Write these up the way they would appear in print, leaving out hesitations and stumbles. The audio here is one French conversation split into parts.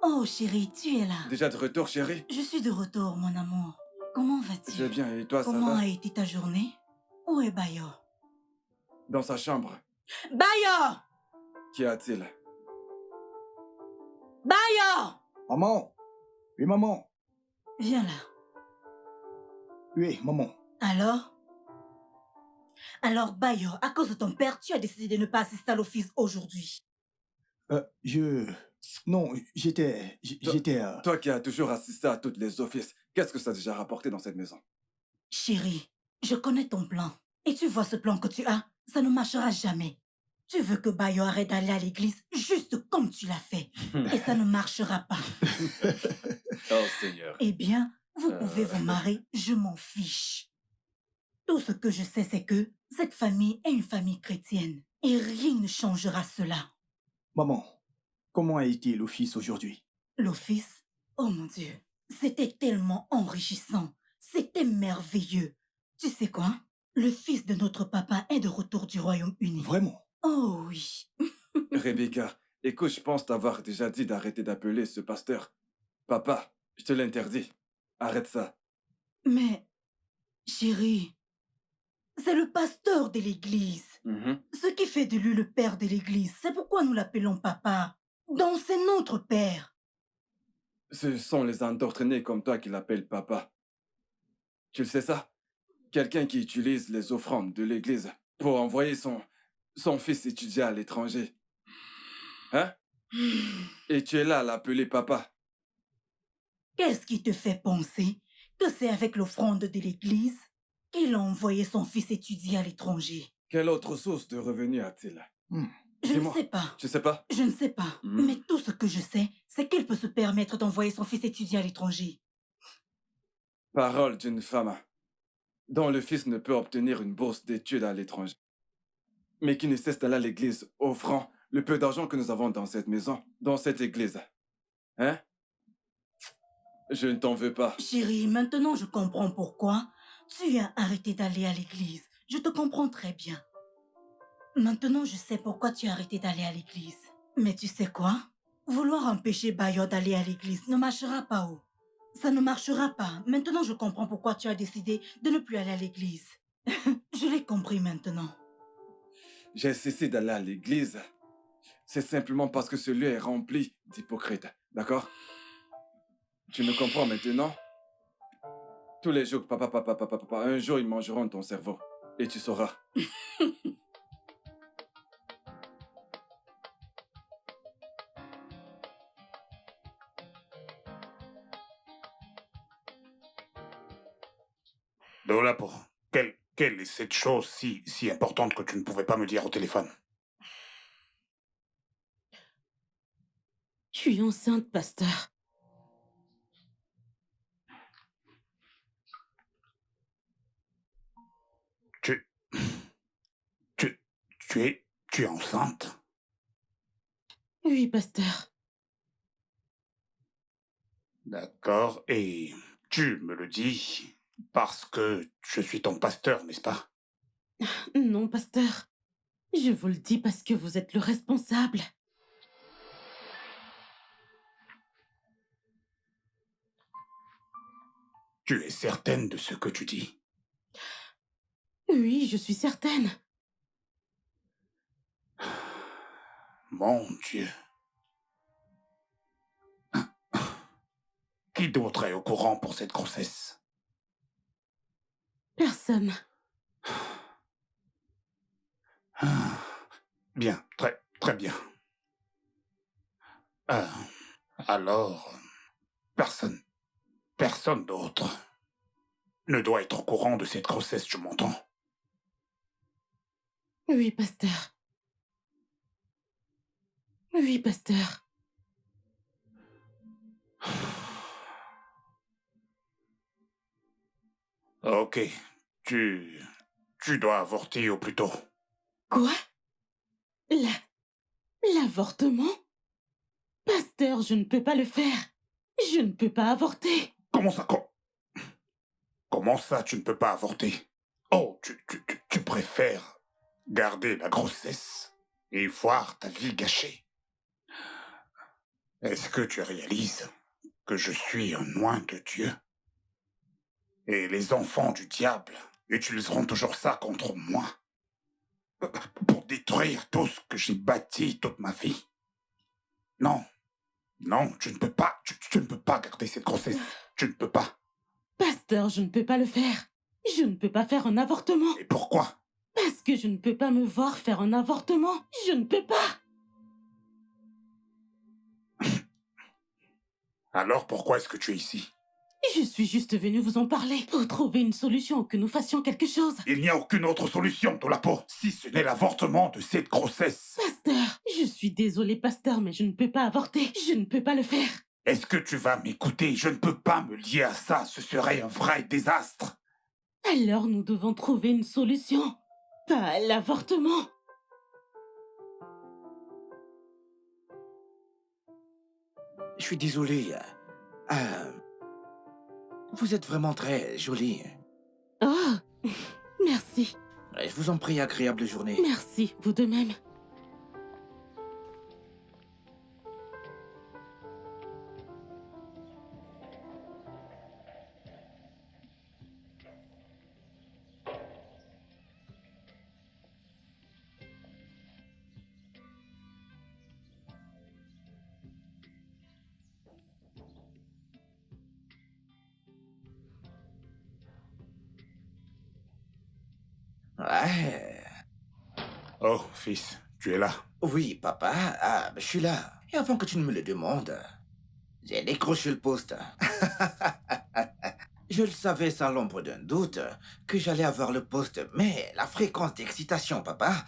Oh chérie, tu es là. Déjà de retour, chérie? Je suis de retour, mon amour. Comment Je vais vas-tu? bien, et toi, ça Comment va? a été ta journée? Où est Bayo? Dans sa chambre. Bayo! Qu'y a-t-il? Bayo! Maman! Oui, maman! Viens là. Oui, maman. Alors? Alors Bayo, à cause de ton père, tu as décidé de ne pas assister à l'office aujourd'hui. Je... Non, Toi, j'étais... toi qui as toujours assisté à toutes les offices, qu'est-ce que ça a déjà rapporté dans cette maison? Chérie, je connais ton plan. Et tu vois ce plan que tu as, ça ne marchera jamais. Tu veux que Bayo arrête d'aller à l'église juste comme tu l'as fait. Et ça ne marchera pas. Oh Seigneur. Eh bien, vous pouvez vous marrer, je m'en fiche. Tout ce que je sais, c'est que cette famille est une famille chrétienne. Et rien ne changera cela. Maman, comment a été l'office aujourd'hui? L'office, oh mon Dieu, c'était tellement enrichissant. C'était merveilleux. Tu sais quoi? Le fils de notre papa est de retour du Royaume-Uni. Vraiment? Oh oui. Rebecca, écoute, je pense t'avoir déjà dit d'arrêter d'appeler ce pasteur. Papa, je te l'interdis. Arrête ça. Mais, chérie, c'est le pasteur de l'église. Mhm. Ce qui fait de lui le père de l'église, c'est pourquoi nous l'appelons papa. Donc c'est notre père. Ce sont les endoctrinés comme toi qui l'appellent papa. Tu le sais ça? Quelqu'un qui utilise les offrandes de l'église pour envoyer son fils étudier à l'étranger. Hein? Et tu es là à l'appeler papa. Qu'est-ce qui te fait penser que c'est avec l'offrande de l'église qu'il a envoyé son fils étudier à l'étranger? Quelle autre source de revenus a-t-il? Hmm. Je ne Dis-moi. sais pas. Tu sais pas? Je ne sais pas. Hmm. Mais tout ce que je sais, c'est qu'il peut se permettre d'envoyer son fils étudier à l'étranger. Parole d'une femme dont le fils ne peut obtenir une bourse d'études à l'étranger, mais qui ne cesse d'aller à l'église offrant le peu d'argent que nous avons dans cette maison, dans cette église. Hein? Je ne t'en veux pas. Chérie, maintenant je comprends pourquoi tu as arrêté d'aller à l'église. Je te comprends très bien. Maintenant je sais pourquoi tu as arrêté d'aller à l'église. Mais tu sais quoi? Vouloir empêcher Bayo d'aller à l'église ne marchera pas. Oh. Ça ne marchera pas. Maintenant je comprends pourquoi tu as décidé de ne plus aller à l'église. Je l'ai compris maintenant. J'ai cessé d'aller à l'église. C'est simplement parce que ce lieu est rempli d'hypocrites. D'accord? Tu me comprends maintenant? Tous les jours, papa, un jour ils mangeront ton cerveau. Et tu sauras. Dolapo, quelle est cette chose si importante que tu ne pouvais pas me dire au téléphone? Je suis enceinte, pasteur. Tu, tu, tu es enceinte? Oui, pasteur. D'accord, et tu me le dis parce que je suis ton pasteur, n'est-ce pas? Non, pasteur. Je vous le dis parce que vous êtes le responsable. Tu es certaine de ce que tu dis? Oui, je suis certaine. Mon Dieu. Qui d'autre est au courant pour cette grossesse? Personne. Bien, très bien. Alors, personne d'autre ne doit être au courant de cette grossesse, tu m'entends? Oui, pasteur. Oui, pasteur. Ok, tu dois avorter au plus tôt. Quoi? L'avortement? Pasteur, je ne peux pas le faire. Je ne peux pas avorter. Comment ça, tu ne peux pas avorter? Oh, tu préfères garder la grossesse et voir ta vie gâchée. Est-ce que tu réalises que je suis un oint de Dieu? Et les enfants du diable utiliseront toujours ça contre moi pour détruire tout ce que j'ai bâti toute ma vie. Non, non, tu ne peux pas, tu ne peux pas garder cette grossesse. Tu ne peux pas. Pasteur, je ne peux pas le faire. Je ne peux pas faire un avortement. Et pourquoi? Parce que je ne peux pas me voir faire un avortement. Je ne peux pas. Alors pourquoi est-ce que tu es ici? Je suis juste venue vous en parler pour trouver une solution, que nous fassions quelque chose. Il n'y a aucune autre solution, Dolapo, si ce n'est l'avortement de cette grossesse. Pasteur, je suis désolée, pasteur, mais je ne peux pas avorter. Je ne peux pas le faire. Est-ce que tu vas m'écouter? Je ne peux pas me lier à ça, ce serait un vrai désastre. Alors nous devons trouver une solution. Pas l'avortement. Je suis désolé. Vous êtes vraiment très jolie. Oh, merci. Je vous en prie, agréable journée. Merci, vous de même. Ouais. Oh, fils, tu es là. Oui, papa. Je suis là. Et avant que tu ne me le demandes, j'ai décroché le poste. Je le savais sans l'ombre d'un doute que j'allais avoir le poste, mais la fréquence d'excitation, papa,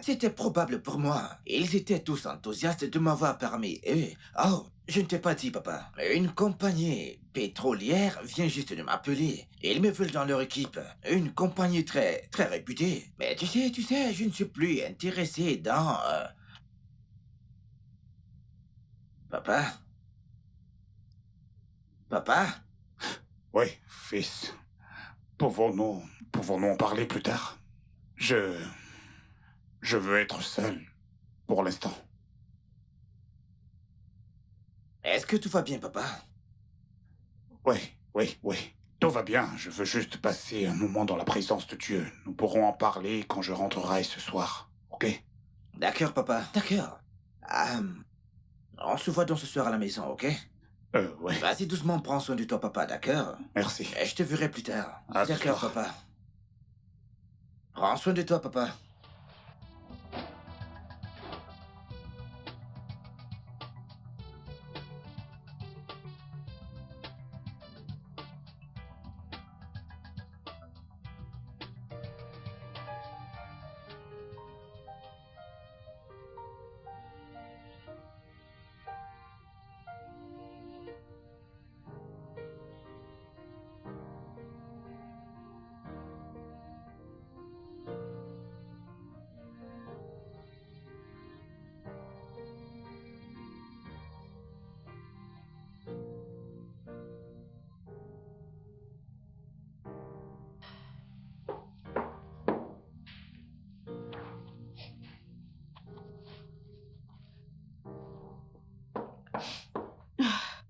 c'était probable pour moi. Ils étaient tous enthousiastes de m'avoir parmi eux. Oh, je ne t'ai pas dit, papa. Une compagnie pétrolière vient juste de m'appeler. Ils me veulent dans leur équipe. Une compagnie très, très réputée. Mais tu sais, je ne suis plus intéressé dans... Papa? Papa? Oui, fils. Pouvons-nous en parler plus tard? Je veux être seul pour l'instant. Est-ce que tout va bien, papa? Oui, oui, oui. Tout va bien. Je veux juste passer un moment dans la présence de Dieu. Nous pourrons en parler quand je rentrerai ce soir. Ok? D'accord, papa. D'accord. On se voit donc ce soir à la maison, ok? Ouais. Vas-y doucement, prends soin de toi, papa, d'accord? Merci. Et je te verrai plus tard. À ce D'accord, soir. papa. Prends soin de toi, papa.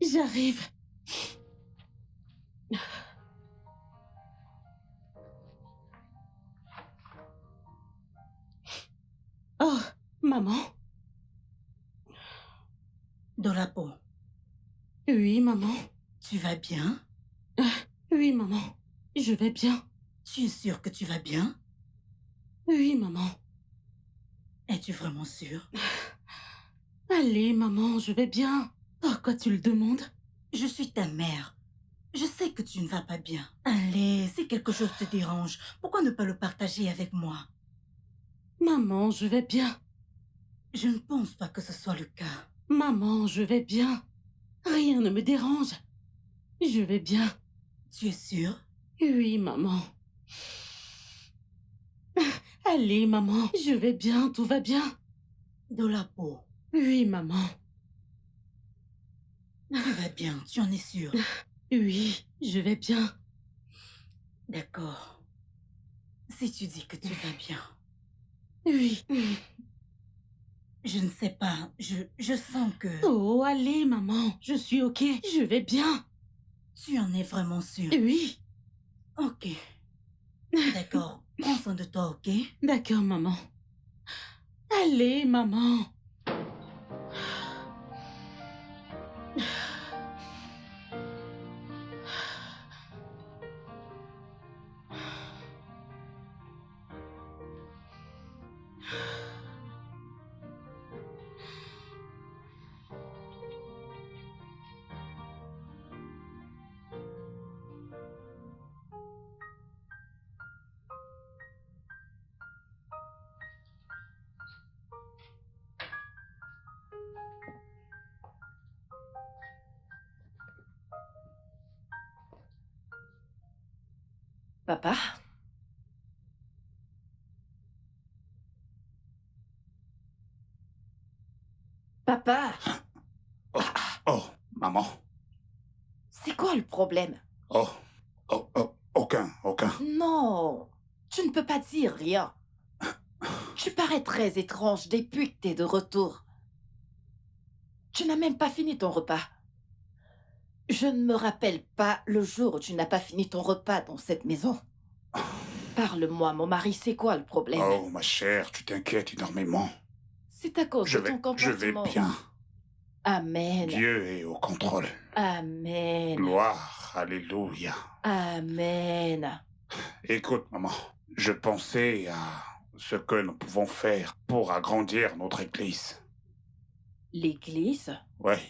J'arrive. Oh, maman? Dolapo, Oui, maman. tu vas bien? Oui, maman. Je vais bien. Tu es sûre que tu vas bien? Oui, maman. Es-tu vraiment sûre? Allez, maman, je vais bien. Pourquoi tu le demandes? Je suis ta mère. Je sais que tu ne vas pas bien. Allez, si quelque chose te dérange, pourquoi ne pas le partager avec moi? Maman, je vais bien. Je ne pense pas que ce soit le cas. Maman, je vais bien. Rien ne me dérange. Je vais bien. Tu es sûre? Oui, maman. Allez, maman, je vais bien, tout va bien. Dolapo, Oui, maman. tu vas bien, tu en es sûre? Oui, je vais bien. D'accord. Si tu dis que tu vas bien. Oui. Je ne sais pas. Je sens que... Oh, allez, maman. Je suis OK. Je vais bien. Tu en es vraiment sûre? Oui. Ok. D'accord. Prends soin de toi, ok? D'accord, maman. Allez, maman. Papa? Papa? Oh, oh, maman. C'est quoi le problème? Oh, aucun. Non, tu ne peux pas dire rien. Tu parais très étrange depuis que t'es de retour. Tu n'as même pas fini ton repas. Je ne me rappelle pas le jour où tu n'as pas fini ton repas dans cette maison. Parle-moi, mon mari, c'est quoi le problème? Oh, ma chère, tu t'inquiètes énormément. C'est à cause de ton Je vais comportement. bien. Amen. Dieu est au contrôle. Amen. Gloire, alléluia. Amen. Écoute, maman, je pensais à ce que nous pouvons faire pour agrandir notre église. L'église? Ouais.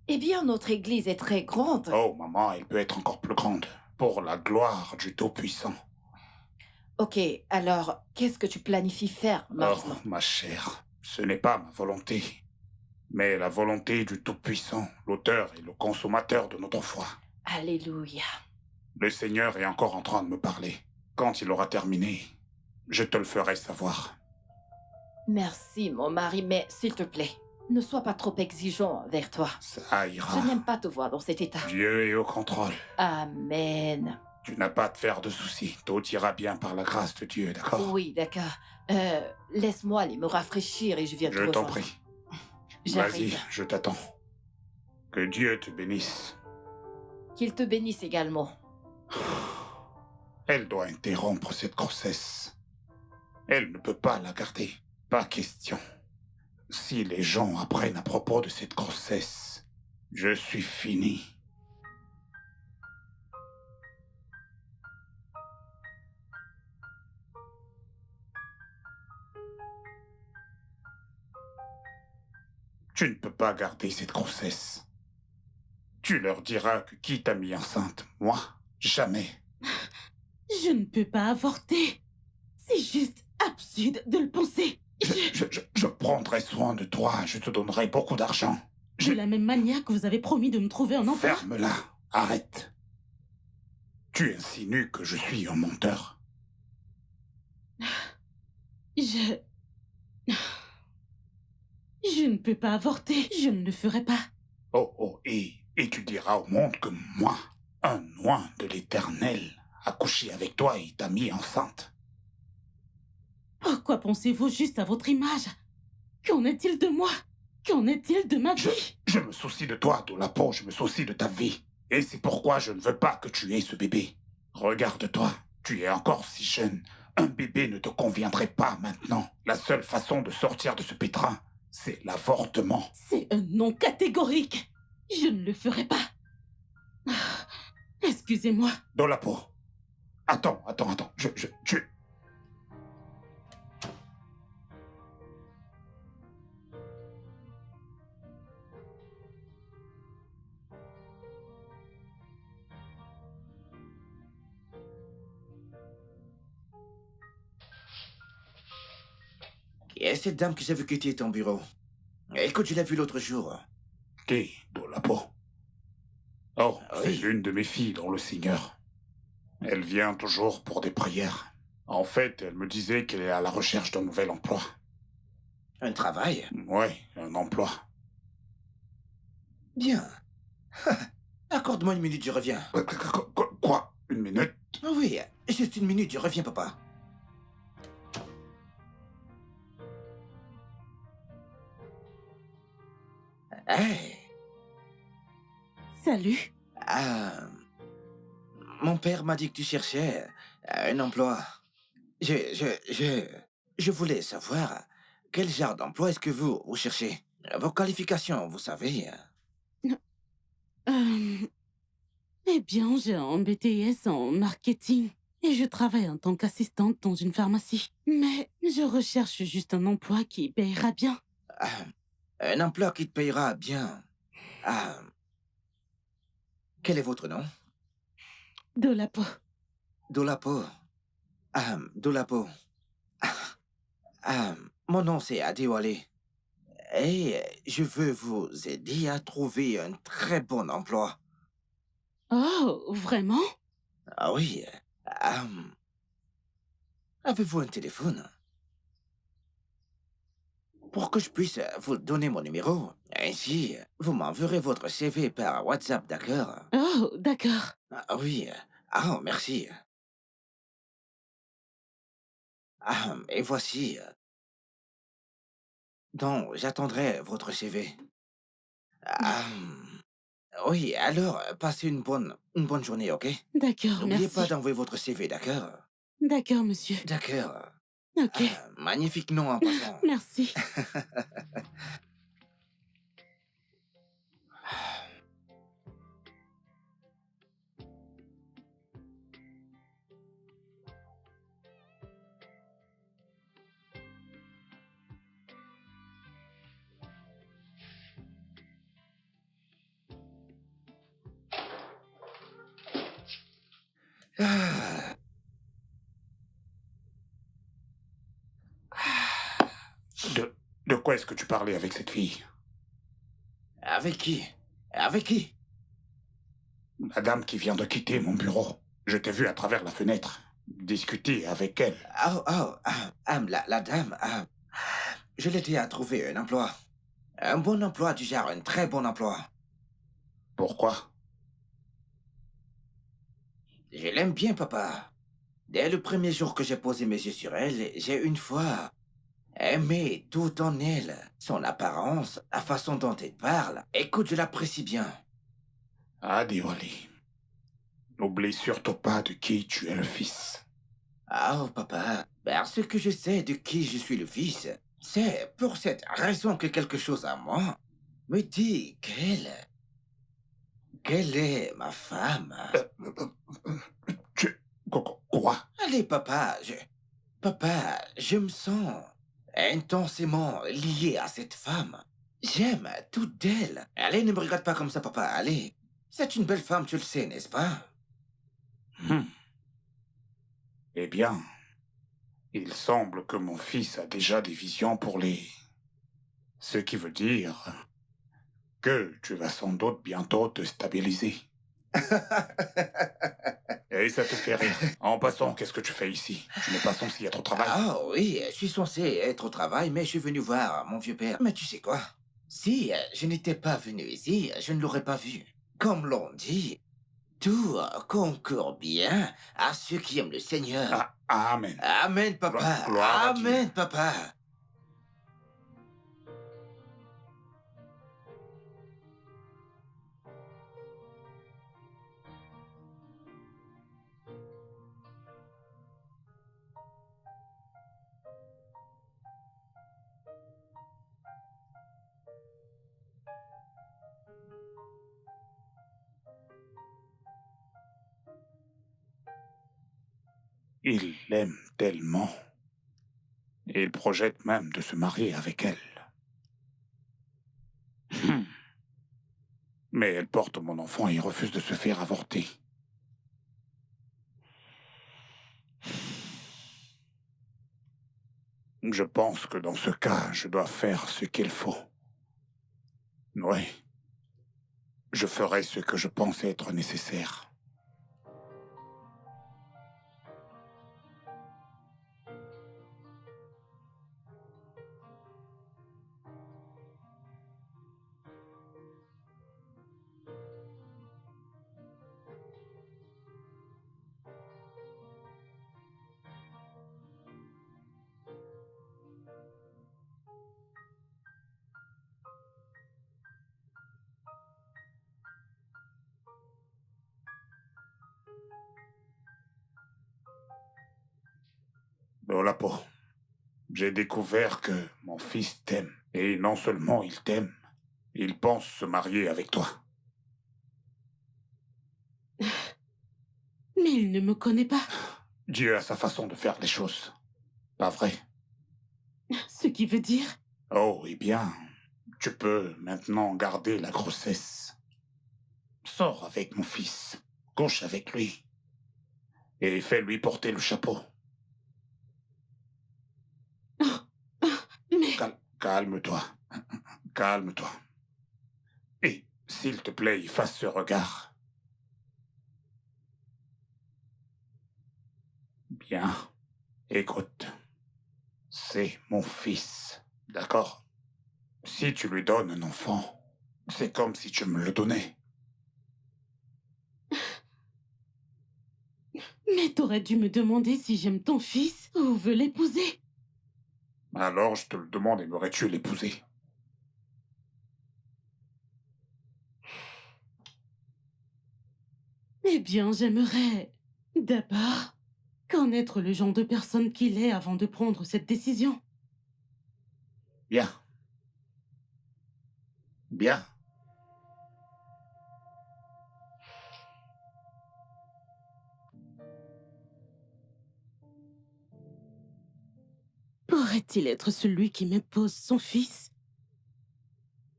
Eh bien, notre église est très grande. Oh, maman, elle peut être encore plus grande. Pour la gloire du Tout-Puissant. Ok, alors, qu'est-ce que tu planifies faire Oh, maintenant? ma chère, ce n'est pas ma volonté, mais la volonté du Tout-Puissant, l'auteur et le consommateur de notre foi. Alléluia. Le Seigneur est encore en train de me parler. Quand il aura terminé, je te le ferai savoir. Merci, mon mari, mais s'il te plaît, ne sois pas trop exigeant envers toi. Ça ira. Je n'aime pas te voir dans cet état. Dieu est au contrôle. Amen. Tu n'as pas à te faire de soucis. Tout ira bien par la grâce de Dieu, d'accord? Oui, d'accord. Laisse-moi aller me rafraîchir et je viens te Je t'en rejoindre. prie. Vas-y, J'arrive. je t'attends. Que Dieu te bénisse. Qu'il te bénisse également. Elle doit interrompre cette grossesse. Elle ne peut pas la garder. Pas question. Si les gens apprennent à propos de cette grossesse, je suis fini. Tu ne peux pas garder cette grossesse. Tu leur diras que qui t'a mis enceinte? Moi? Jamais. Je ne peux pas avorter. C'est juste absurde de le penser. Je prendrai soin de toi. Je te donnerai beaucoup d'argent. De la même manière que vous avez promis de me trouver un emploi. Ferme-la. Arrête. Tu insinues que je suis un menteur. Je ne peux pas avorter. Je ne le ferai pas. Oh, et tu diras au monde que moi, un oint de l'Éternel, a couché avec toi et t'a mis enceinte. Pourquoi pensez-vous juste à votre image? Qu'en est-il de moi? Qu'en est-il de ma vie? Je me soucie de toi, Dolapo, je me soucie de ta vie. Et c'est pourquoi je ne veux pas que tu aies ce bébé. Regarde-toi, tu es encore si jeune. Un bébé ne te conviendrait pas maintenant. La seule façon de sortir de ce pétrin, c'est l'avortement. C'est un non catégorique. Je ne le ferai pas. Excusez-moi. Dolapo. Attends. Tu... Qui est cette dame que j'ai vu quitter ton bureau? Écoute, je l'ai vue l'autre jour. Qui, Dolapo? Oh, Ah c'est oui. l'une de mes filles dans le Seigneur. Elle vient toujours pour des prières. En fait, elle me disait qu'elle est à la recherche d'un nouvel emploi. Un travail? Ouais, un emploi. Bien. Accorde-moi une minute, je reviens. Quoi? Une minute? Ah oui, juste une minute, je reviens, papa. Hey, Salut. ah, mon père m'a dit que tu cherchais un emploi. Je, je, je, je voulais savoir quel genre d'emploi est-ce que vous cherchez? Vos qualifications, vous savez. Euh, eh bien, j'ai un BTS en marketing et je travaille en tant qu'assistante dans une pharmacie. Mais je recherche juste un emploi qui payera bien. Ah, un emploi qui te payera bien. Ah, quel est votre nom? De la peau. Dolapo. Dolapo. Ah, mon nom c'est Adewale. Et je veux vous aider à trouver un très bon emploi. Oh, vraiment? Ah oui. ah, Avez-vous un téléphone? Pour que je puisse vous donner mon numéro. Ainsi, vous m'enverrez votre CV par WhatsApp, d'accord? Oh, d'accord. Ah oui. Ah, merci. Et voici. Donc, j'attendrai votre CV. Ah, oui, alors, passez une bonne journée, ok? D'accord, N'oubliez pas merci. d'envoyer votre CV, d'accord? D'accord, monsieur. D'accord. Ok, Magnifique nom en passant. merci. Ah, De quoi est-ce que tu parlais avec cette fille? avec qui? Avec qui? La dame qui vient de quitter mon bureau. Je t'ai vu à travers la fenêtre. Discuter avec elle. La dame. Je l'ai aidé à trouver un emploi. Un bon emploi du genre, un très bon emploi. Pourquoi? Je l'aime bien, papa. Dès le premier jour que j'ai posé mes yeux sur elle, j'ai une fois aimé tout en elle. Son apparence, la façon dont elle parle. Écoute, je l'apprécie bien. Adewale. N'oublie surtout pas de qui tu es le fils. Papa, parce que je sais de qui je suis le fils. C'est pour cette raison que quelque chose à moi me dit qu'elle est ma femme. Tu... Quoi? Allez, papa, je me sens intensément lié à cette femme. J'aime tout d'elle. Allez, ne me regarde pas comme ça, papa, allez. C'est une belle femme, tu le sais, n'est-ce pas? Hmm. Eh bien, il semble que mon fils a déjà des visions pour les... Ce qui veut dire que tu vas sans doute bientôt te stabiliser. Et ça te fait rire. En passant, qu'est-ce que tu fais ici? Tu n'es pas censé être au travail. Ah oui, je suis censé être au travail, mais je suis venu voir mon vieux père. Mais tu sais quoi? Si je n'étais pas venu ici, je ne l'aurais pas vu. Comme l'on dit, tout concourt bien à ceux qui aiment le Seigneur. Amen. Amen, papa. Gloire à Dieu. Amen, papa. Il l'aime tellement. Il projette même de se marier avec elle. Mais elle porte mon enfant et refuse de se faire avorter. Je pense que dans ce cas, je dois faire ce qu'il faut. Oui. Je ferai ce que je pense être nécessaire. Dolapo, j'ai découvert que mon fils t'aime. Et non seulement il t'aime, il pense se marier avec toi. Mais il ne me connaît pas. Dieu a sa façon de faire les choses. Pas vrai? Ce qui veut dire... Oh, eh bien, tu peux maintenant garder la grossesse. Sors avec mon fils, couche avec lui, et fais-lui porter le chapeau. Mais... Calme-toi. Calme-toi. Et, s'il te plaît, efface ce regard. Bien. Écoute. C'est mon fils. D'accord? Si tu lui donnes un enfant, c'est comme si tu me le donnais. Mais t'aurais dû me demander si j'aime ton fils ou veux l'épouser. Alors je te le demande, aimerais-tu l'épouser? Eh bien, j'aimerais d'abord connaître le genre de personne qu'il est avant de prendre cette décision. Bien. Bien. Pourrait-il être celui qui m'épouse son fils?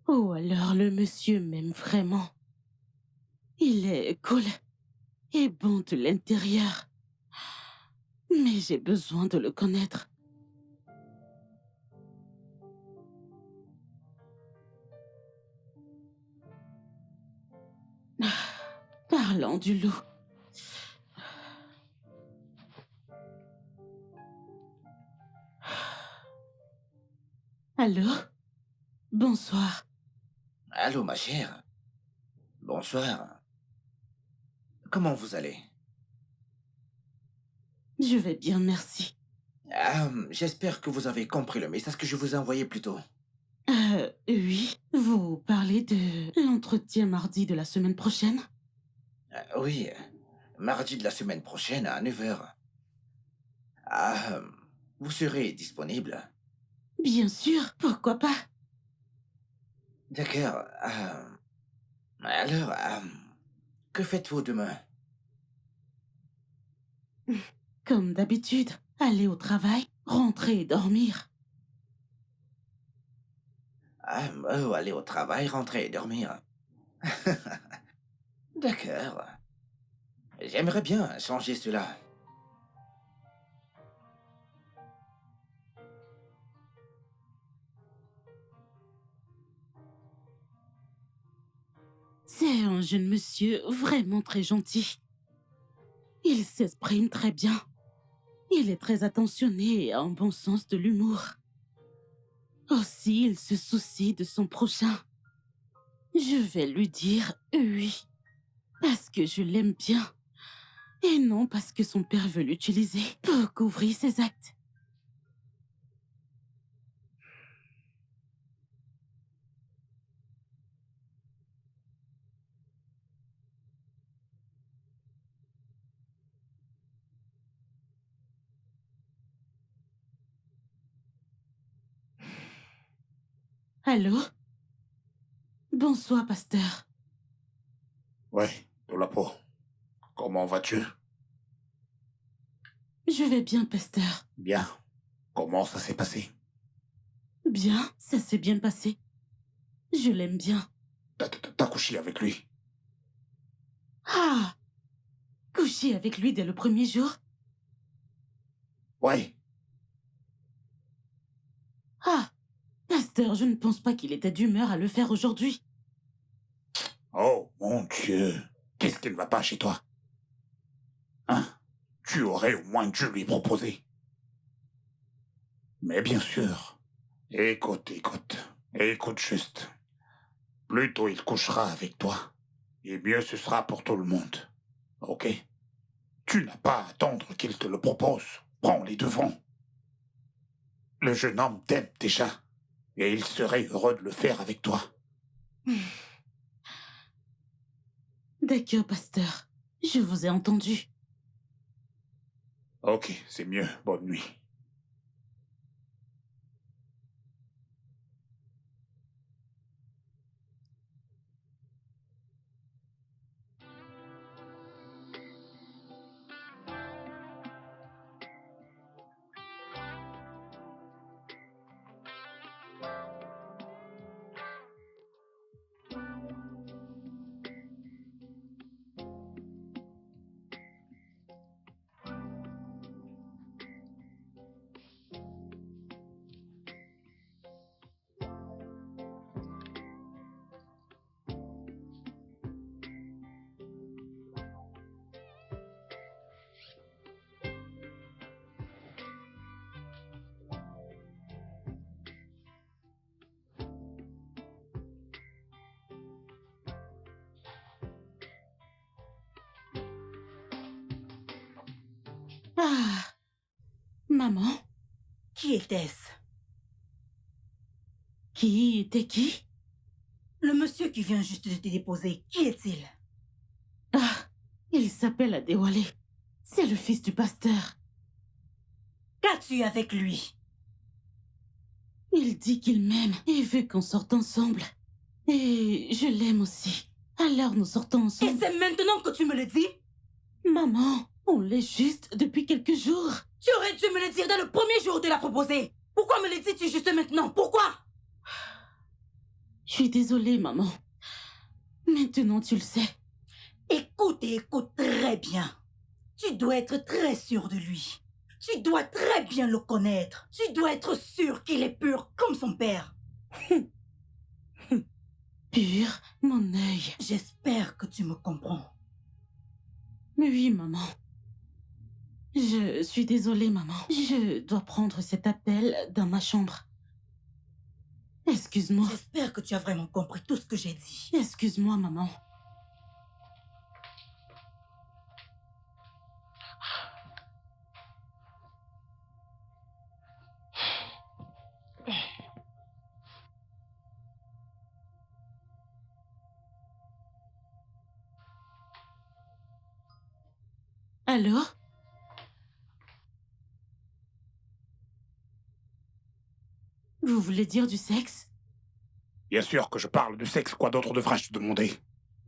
Ou alors le monsieur m'aime vraiment? Il est cool et bon de l'intérieur. Mais j'ai besoin de le connaître. Parlant du loup. Allô? Bonsoir. Allô, ma chère. Bonsoir. Comment vous allez? Je vais bien, merci. J'espère que vous avez compris le message que je vous ai envoyé plus tôt. Oui. Vous parlez de l'entretien mardi de la semaine prochaine? Oui, mardi de la semaine prochaine à 9 heures. Vous serez disponible? Bien sûr, pourquoi pas? D'accord. Alors, que faites-vous demain? Comme d'habitude, aller au travail, rentrer et dormir. Aller au travail, rentrer et dormir. D'accord. J'aimerais bien changer cela. C'est un jeune monsieur vraiment très gentil. Il s'exprime très bien. Il est très attentionné et a un bon sens de l'humour. Aussi, il se soucie de son prochain. Je vais lui dire oui, parce que je l'aime bien, et non parce que son père veut l'utiliser pour couvrir ses actes. Allô? Bonsoir, pasteur. Ouais, Dolapo. Comment vas-tu? Je vais bien, pasteur. Bien. Comment ça s'est passé? Bien, ça s'est bien passé. Je l'aime bien. T'as couché avec lui? Ah! Coucher avec lui dès le premier jour? Ouais. Ah! Pasteur, je ne pense pas qu'il était d'humeur à le faire aujourd'hui. Oh, mon Dieu. Qu'est-ce qui ne va pas chez toi? Hein? Tu aurais au moins dû lui proposer. Mais bien sûr. Écoute. Écoute juste. Plus tôt il couchera avec toi, et mieux ce sera pour tout le monde. Ok? Tu n'as pas à attendre qu'il te le propose. Prends les devants. Le jeune homme t'aime déjà, et il serait heureux de le faire avec toi. D'accord, pasteur. Je vous ai entendu. Ok, c'est mieux. Bonne nuit. Ah, maman, Qui était-ce? qui était qui? Le monsieur qui vient juste de te déposer, qui est-il? Ah, il s'appelle Adewale. C'est le fils du pasteur. Qu'as-tu avec lui? Il dit qu'il m'aime et veut qu'on sorte ensemble. Et je l'aime aussi. Alors nous sortons Et ensemble. c'est maintenant que tu me le dis? Maman, on l'est juste depuis quelques jours. Tu aurais dû me le dire dès le premier jour où tu l'as proposé. Pourquoi me le dis-tu juste maintenant? Pourquoi? Je suis désolée, maman. Maintenant, tu le sais. Écoute et écoute très bien. Tu dois être très sûr de lui. Tu dois très bien le connaître. Tu dois être sûr qu'il est pur comme son père. Pur, mon œil. J'espère que tu me comprends. Oui, maman. Je suis désolée, maman. Je dois prendre cet appel dans ma chambre. Excuse-moi. J'espère que tu as vraiment compris tout ce que j'ai dit. Excuse-moi, maman. Alors? Vous voulez dire du sexe? Bien sûr que je parle de sexe. Quoi d'autre devrais-je te demander?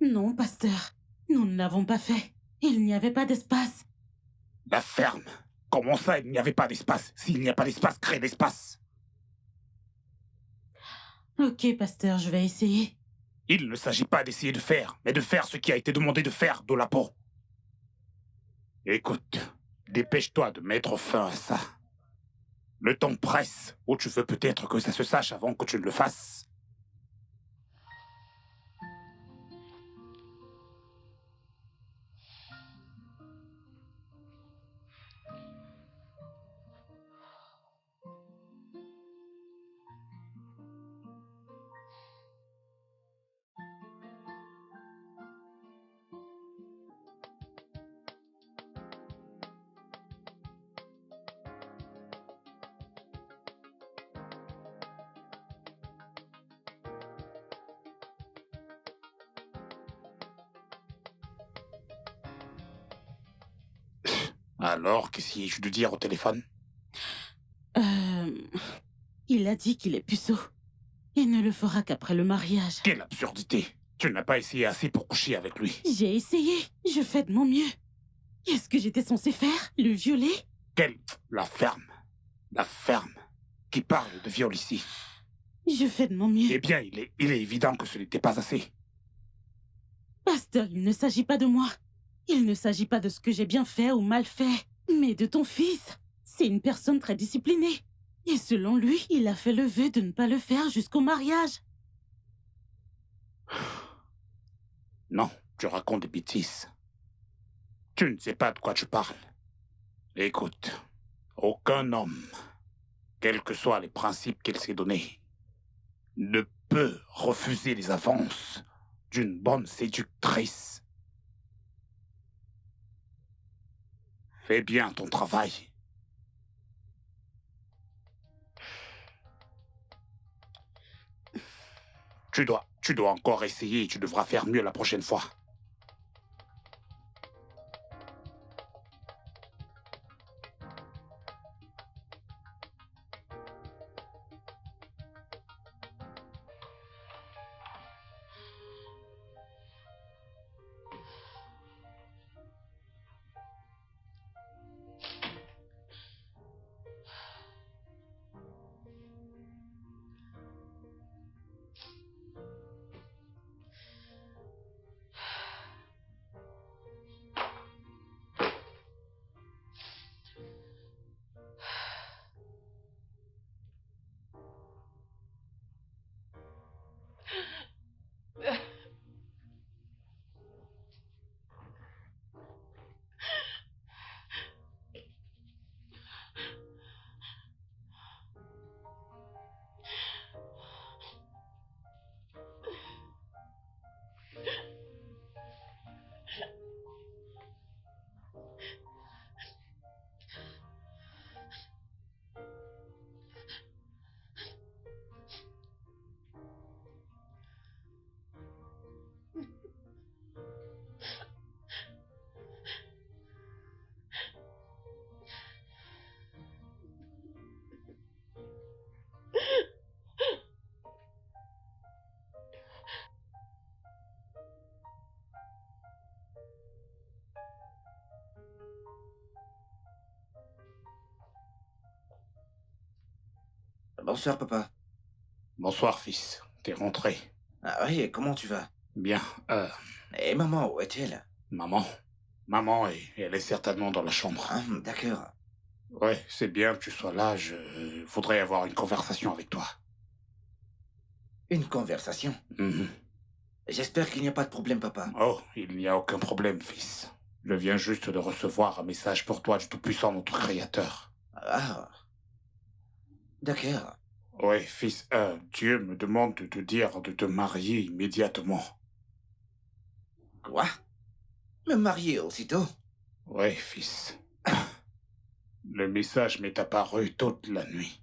Non, pasteur. Nous ne l'avons pas fait. Il n'y avait pas d'espace. La ferme. Comment ça, il n'y avait pas d'espace? S'il n'y a pas d'espace, crée l'espace. Ok, pasteur, je vais essayer. Il ne s'agit pas d'essayer de faire, mais de faire ce qui a été demandé de faire, de la peau. Écoute, dépêche-toi de mettre fin à ça. Le temps presse, ou tu veux peut-être que ça se sache avant que tu ne le fasses. Alors, qu'essayais-je de dire au téléphone? Il a dit qu'il est puceau. Et ne le fera qu'après le mariage. Quelle absurdité! Tu n'as pas essayé assez pour coucher avec lui. J'ai essayé. Je fais de mon mieux. Qu'est-ce que j'étais censée faire? Le violer? Quelle... La ferme. La ferme. Qui parle de viol ici? Je fais de mon mieux. Eh bien, il est évident que ce n'était pas assez. Pasteur, il ne s'agit pas de moi. Il ne s'agit pas de ce que j'ai bien fait ou mal fait, mais de ton fils. C'est une personne très disciplinée. Et selon lui, il a fait le vœu de ne pas le faire jusqu'au mariage. Non, tu racontes des bêtises. Tu ne sais pas de quoi tu parles. Écoute, aucun homme, quels que soient les principes qu'il s'est donnés, ne peut refuser les avances d'une bonne séductrice. Fais bien ton travail. Tu dois encore essayer et tu devras faire mieux la prochaine fois. Bonsoir, papa. Bonsoir, fils. T'es rentré. Ah oui, et comment tu vas? Bien. Et maman, où est-elle? Maman. Maman, elle est certainement dans la chambre. Ah, d'accord. Ouais, c'est bien que tu sois là. Je voudrais avoir une conversation avec toi. Une conversation. Mhm. J'espère qu'il n'y a pas de problème, papa. Oh, il n'y a aucun problème, fils. Je viens juste de recevoir un message pour toi du Tout-Puissant, notre Créateur. Ah, d'accord. Ouais, fils, Dieu me demande de te dire de te marier immédiatement. Quoi? Me marier aussitôt? Ouais, fils. Le message m'est apparu toute la nuit.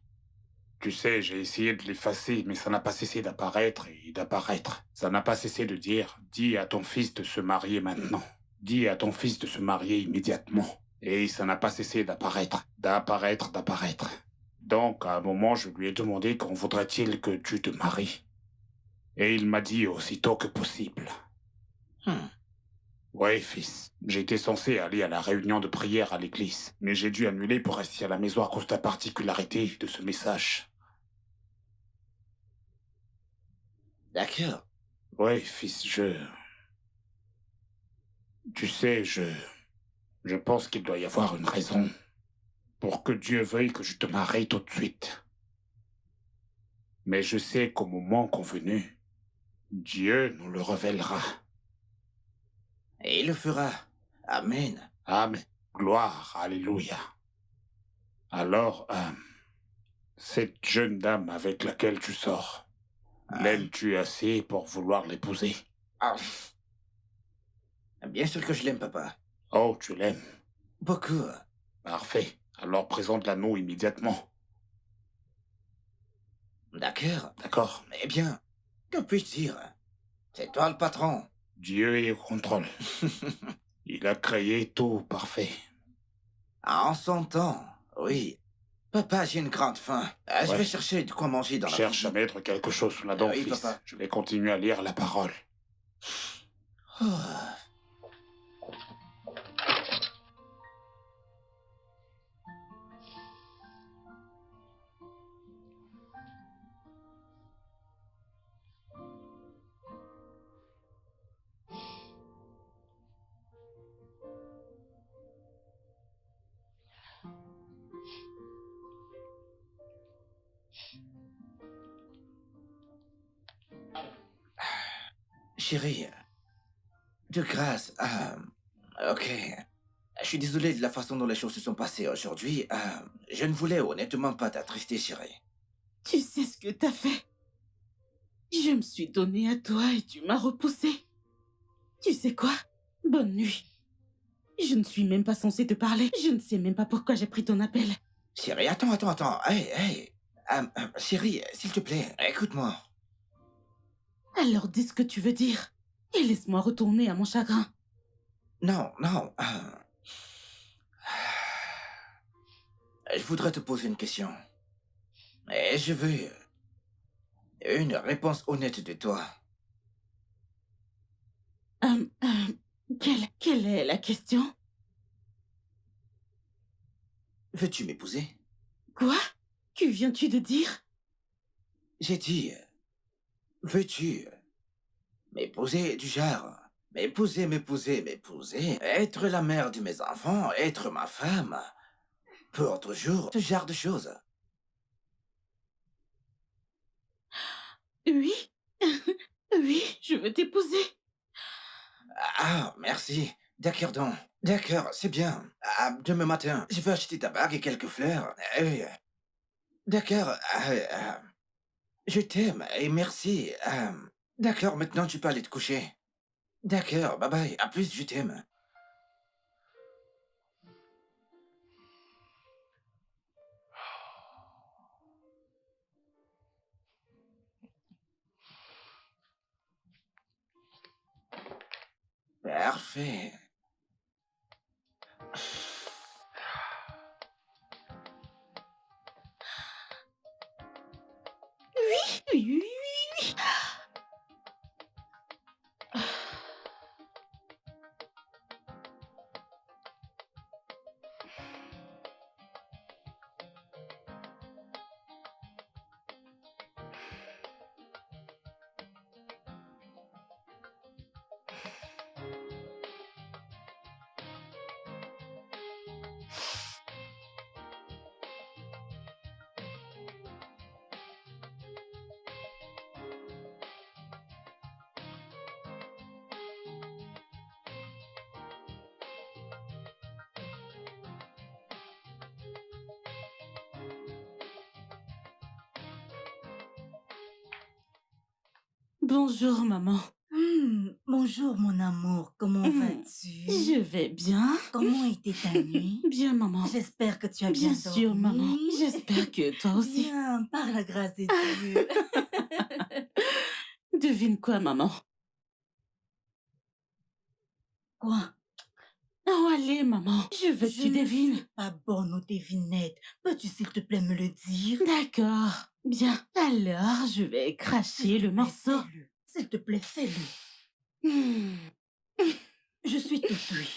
Tu sais, j'ai essayé de l'effacer, mais ça n'a pas cessé d'apparaître et d'apparaître. Ça n'a pas cessé de dire, dis à ton fils de se marier maintenant. Dis à ton fils de se marier immédiatement. Et ça n'a pas cessé d'apparaître, d'apparaître, d'apparaître. Donc, à un moment, je lui ai demandé quand voudrait-il que tu te maries. Et il m'a dit aussitôt que possible. Ouais, fils. J'étais censé aller à la réunion de prière à l'église, mais j'ai dû annuler pour rester à la maison à cause de la particularité de ce message. D'accord. Ouais, fils, Tu sais, je pense qu'il doit y avoir une raison pour que Dieu veuille que je te marie tout de suite. Mais je sais qu'au moment convenu, Dieu nous le révélera. Et il le fera. Amen. Amen. Gloire, alléluia. Alors, cette jeune dame avec laquelle tu sors, l'aimes-tu assez pour vouloir l'épouser? Ah. Bien sûr que je l'aime, papa. Oh, tu l'aimes. Beaucoup. Parfait. Alors présente-la-nous immédiatement. D'accord. D'accord? Eh bien, que puis-je dire? C'est toi le patron. Dieu est au contrôle. Il a créé tout parfait. En son temps, oui. Papa, j'ai une grande faim. Je Ouais. vais chercher de quoi manger dans la Cherche à cuisine. mettre quelque chose sous la dent, Oui, fils. papa. Je vais continuer à lire la parole. Oh. Chérie, de grâce, ok. Je suis désolé de la façon dont les choses se sont passées aujourd'hui. Je ne voulais honnêtement pas t'attrister, chérie. Tu sais ce que t'as fait? Je me suis donnée à toi et tu m'as repoussé. Tu sais quoi? Bonne nuit. Je ne suis même pas censée te parler. Je ne sais même pas pourquoi j'ai pris ton appel. Chérie, attends. Hey. Chérie, s'il te plaît, écoute-moi. Alors dis ce que tu veux dire. Et laisse-moi retourner à mon chagrin. Non. Je voudrais te poser une question. Et je veux une réponse honnête de toi. Quelle est la question? Veux-tu m'épouser? Quoi? Que viens-tu de dire? J'ai dit, veux-tu m'épouser du genre? M'épouser. Être la mère de mes enfants, être ma femme. Pour toujours, ce genre de choses. Oui. Oui, je veux t'épouser. Ah, merci. D'accord donc. D'accord, c'est bien. Demain matin, je vais acheter ta bague et quelques fleurs. Oui. D'accord. Je t'aime et merci. D'accord, maintenant tu peux aller te coucher. D'accord, bye bye. À plus, je t'aime. Parfait. Oui. Bonjour, maman. Bonjour, mon amour. Comment vas-tu? Je vais bien. Comment était ta nuit? Bien, maman. J'espère que tu as bien Bien sûr, dormi. maman. J'espère que toi aussi. Bien, par la grâce de Dieu. Devine quoi, maman? Quoi? Oh, allez, maman. Je veux que tu Je ne devines. suis pas bonne aux devinettes. Peux-tu, s'il te plaît, me le dire? D'accord. Bien. Alors, je vais cracher S'il te le plaît, morceau. fais-le. S'il te plaît, fais-le. Hmm. Je suis tout oui.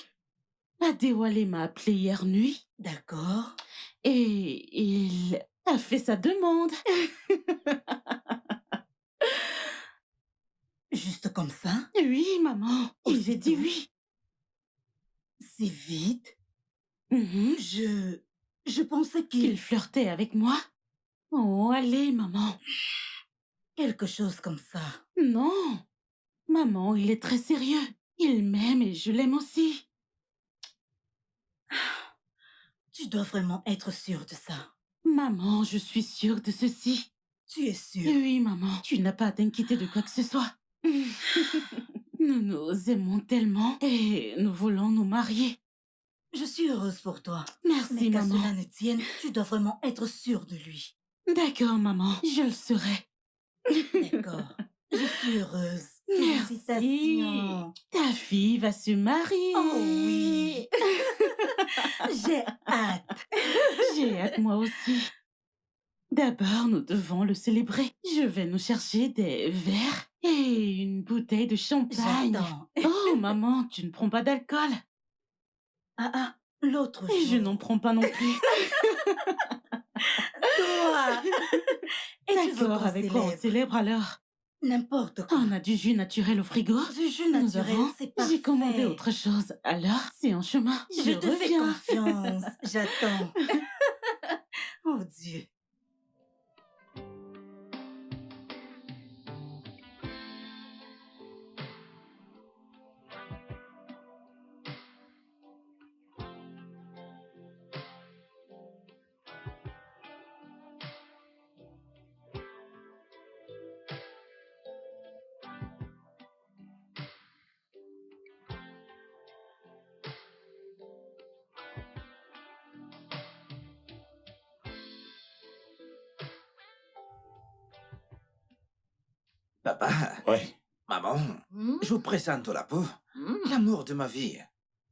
Adéwalé m'a appelé hier nuit D'accord. et il a fait sa demande. Juste comme ça? Oui, maman. Et j'ai dit Aussitôt? oui. Si vite? Mhm. Je pensais Qu'il qu'il... flirtait avec moi. Oh, allez, maman. Quelque chose comme ça. Non. Maman, il est très sérieux. Il m'aime et je l'aime aussi. Tu dois vraiment être sûre de ça. Maman, je suis sûre de ceci. Tu es sûre? Oui, maman, tu n'as pas à t'inquiéter de quoi que ce soit. Nous nous aimons tellement et nous voulons nous marier. Je suis heureuse pour toi. Merci, Mais qu'à maman. cela ne tienne, tu dois vraiment être sûre de lui. D'accord, maman, je le serai. D'accord. Je suis heureuse. Merci. Félicitations. Ta fille va se marier. Oh oui. J'ai hâte. J'ai hâte moi aussi. D'abord, nous devons le célébrer. Je vais nous chercher des verres et une bouteille de champagne. J'attends. Oh, maman, tu ne prends pas d'alcool. Ah, l'autre jour. Et je n'en prends pas non plus. Toi. Et tu veux D'accord, qu'on avec quoi on célèbre? célèbre alors? N'importe quoi. On a du jus naturel au frigo. Du jus Nous naturel, avons. c'est parfait. J'ai commandé autre chose. Alors, c'est en chemin. Je te fais reviens. confiance. J'attends. Oh Dieu. Papa, Oui. maman, Hmm? je vous présente la peau, Hmm. l'amour de ma vie.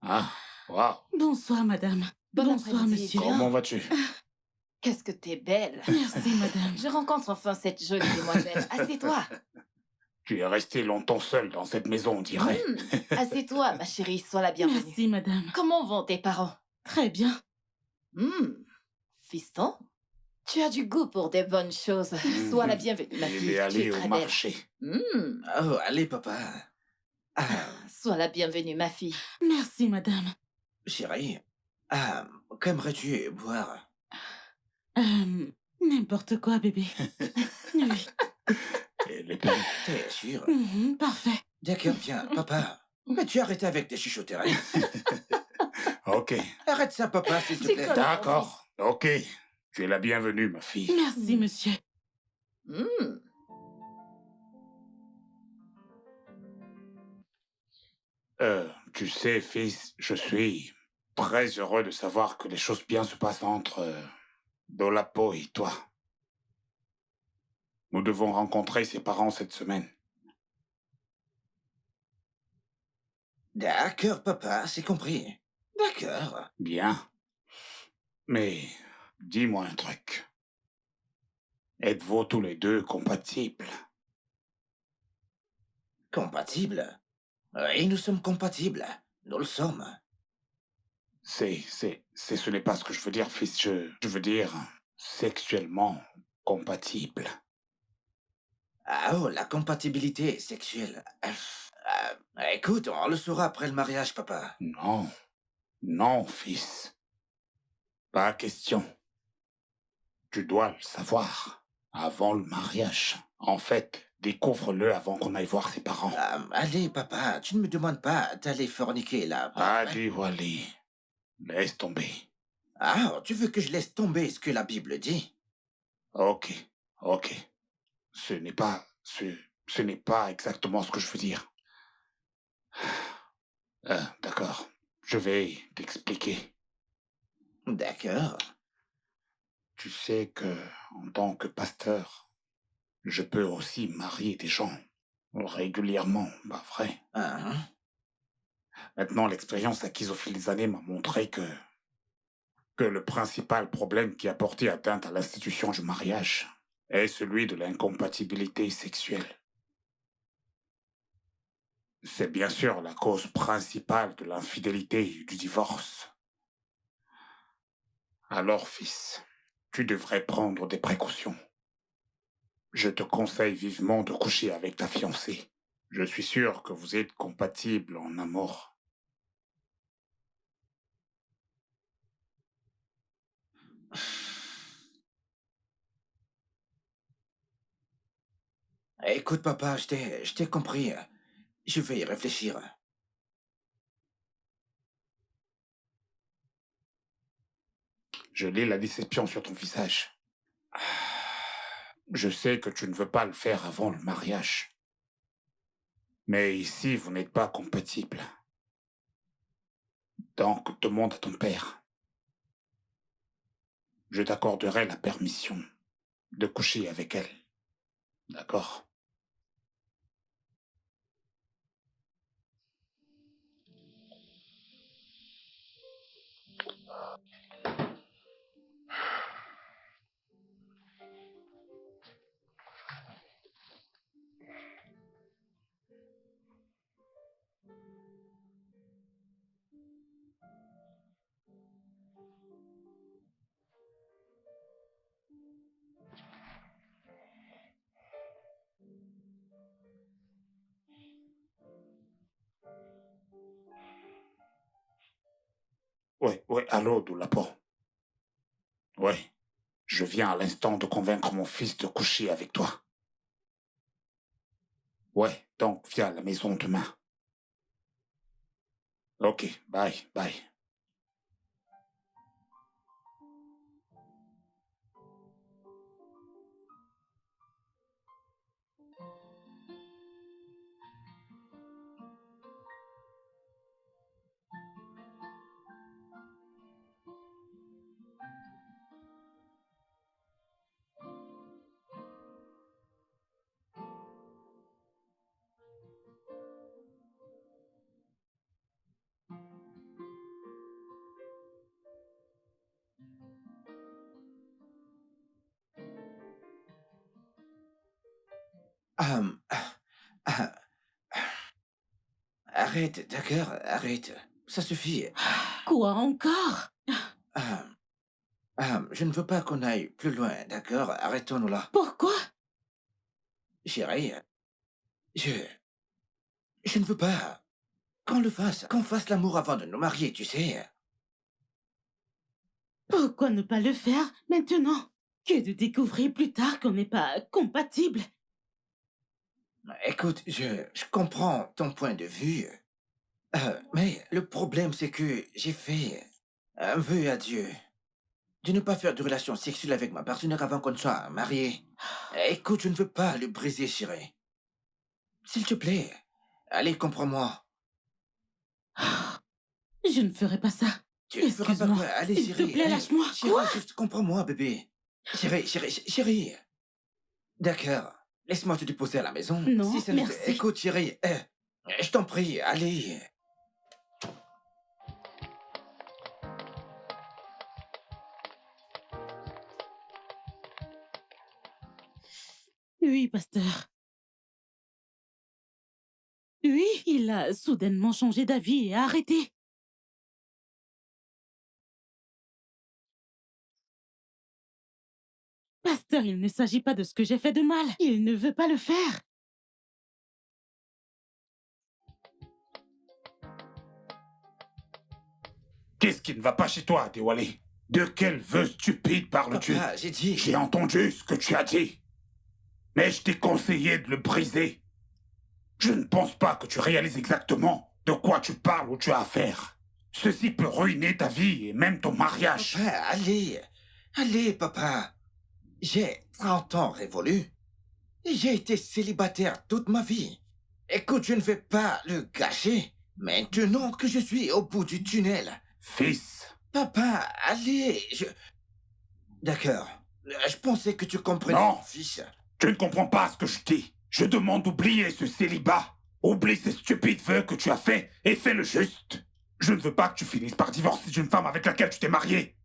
Ah, waouh. Bonsoir, madame. Bon Bonsoir, après-midi, monsieur. Bien. Comment vas-tu? Qu'est-ce que t'es belle. Merci, madame. Je rencontre enfin cette jolie demoiselle. Assieds-toi. Tu es resté longtemps seul dans cette maison, on dirait. Assieds-toi, ma chérie. Sois la bienvenue. Merci, madame. Comment vont tes parents? Très bien. Fiston, tu as du goût pour des bonnes choses. Sois la bienvenue, ma Il fille. est Tu allé es au très belle. marché. Oh, allez, papa. Ah, Sois la bienvenue, ma fille. Merci, madame. chérie, qu'aimerais-tu boire? N'importe quoi, bébé. Oui. Elle est belle. T'es sûr? Parfait. D'accord, bien, papa. Mais tu arrêtes avec tes chuchoteries. Ok. Arrête ça, papa, s'il te Tu plaît. connais. D'accord. Ok. Tu es la bienvenue, ma fille. Merci, monsieur. Tu sais, fils, je suis très heureux de savoir que les choses bien se passent entre Dolapo et toi. Nous devons rencontrer ses parents cette semaine. D'accord, papa, c'est compris. D'accord. Bien. Mais dis-moi un truc. Êtes-vous tous les deux compatibles? Compatible? Oui, nous sommes compatibles. Nous le sommes. Ce n'est pas ce que je veux dire, fils. Je veux dire sexuellement compatible. Ah oh, la compatibilité sexuelle. Écoute, on le saura après le mariage, papa. Non. Non, fils. Pas question. Tu dois le savoir. Avant le mariage. En fait, découvre-le avant qu'on aille voir ses parents. Allez, papa, tu ne me demandes pas d'aller forniquer là. Allez, Wally. Laisse tomber. Ah, tu veux que je laisse tomber ce que la Bible dit? Ok. Ce n'est pas ce ce n'est pas exactement ce que je veux dire. D'accord, je vais t'expliquer. D'accord. Tu sais que, en tant que pasteur, je peux aussi marier des gens régulièrement, pas vrai? Ah, Maintenant, l'expérience acquise au fil des années m'a montré que le principal problème qui a porté atteinte à l'institution du mariage est celui de l'incompatibilité sexuelle. C'est bien sûr la cause principale de l'infidélité et du divorce. Alors, fils, tu devrais prendre des précautions. Je te conseille vivement de coucher avec ta fiancée. Je suis sûr que vous êtes compatibles en amour. écoute, papa, je t'ai compris. Je vais y réfléchir. Je lis la déception sur ton visage. Je sais que tu ne veux pas le faire avant le mariage. Mais ici, vous n'êtes pas compatibles. Donc, demande à ton père. Je t'accorderai la permission de coucher avec elle. D'accord? Oui, allô, Doulapo. Oui, je viens à l'instant de convaincre mon fils de coucher avec toi. Ouais, donc viens à la maison demain. Ok, bye, bye. Hum, ah, arrête, d'accord, arrête. Ça suffit. Quoi encore? Hum, je ne veux pas qu'on aille plus loin, d'accord? Arrêtons-nous là. Pourquoi? Chérie, je... je ne veux pas qu'on le fasse. Qu'on fasse l'amour avant de nous marier, tu sais. Pourquoi ne pas le faire maintenant? Que de découvrir plus tard qu'on n'est pas compatibles. Écoute, je comprends ton point de vue. Mais le problème, c'est que j'ai fait un vœu à Dieu de ne pas faire de relations sexuelles avec ma partenaire avant qu'on soit mariés. Écoute, je ne veux pas le briser, chérie. S'il te plaît, allez, comprends-moi. Je ne ferai pas ça. Tu ne feras pas quoi? Excuse-moi. Allez, S'il te chérie. plaît, Hey, lâche-moi. Chérie, Quoi? juste comprends-moi, bébé. Chérie. D'accord. Laisse-moi te déposer à la maison. Non, Si ça ne te- merci. Écoute, chérie. Je t'en prie, allez. Oui, pasteur. Oui, il a soudainement changé d'avis et a arrêté. Pasteur, il ne s'agit pas de ce que j'ai fait de mal. Il ne veut pas le faire. Qu'est-ce qui ne va pas chez toi, Déwale? De quel vœu stupide parles-tu? Papa, j'ai dit... J'ai entendu ce que tu as dit. Mais je t'ai conseillé de le briser. Je ne pense pas que tu réalises exactement de quoi tu parles ou tu as affaire. Ceci peut ruiner ta vie et même ton mariage. Papa, allez, papa. J'ai 30 ans révolus. J'ai été célibataire toute ma vie. Écoute, je ne vais pas le cacher. Maintenant que je suis au bout du tunnel. Fils, Papa, allez, D'accord. Je pensais que tu comprenais, Non. mon fils. tu ne comprends pas ce que je dis. Je demande d'oublier ce célibat. Oublie ces stupides vœux que tu as faits et fais le juste. Je ne veux pas que tu finisses par divorcer d'une femme avec laquelle tu t'es marié.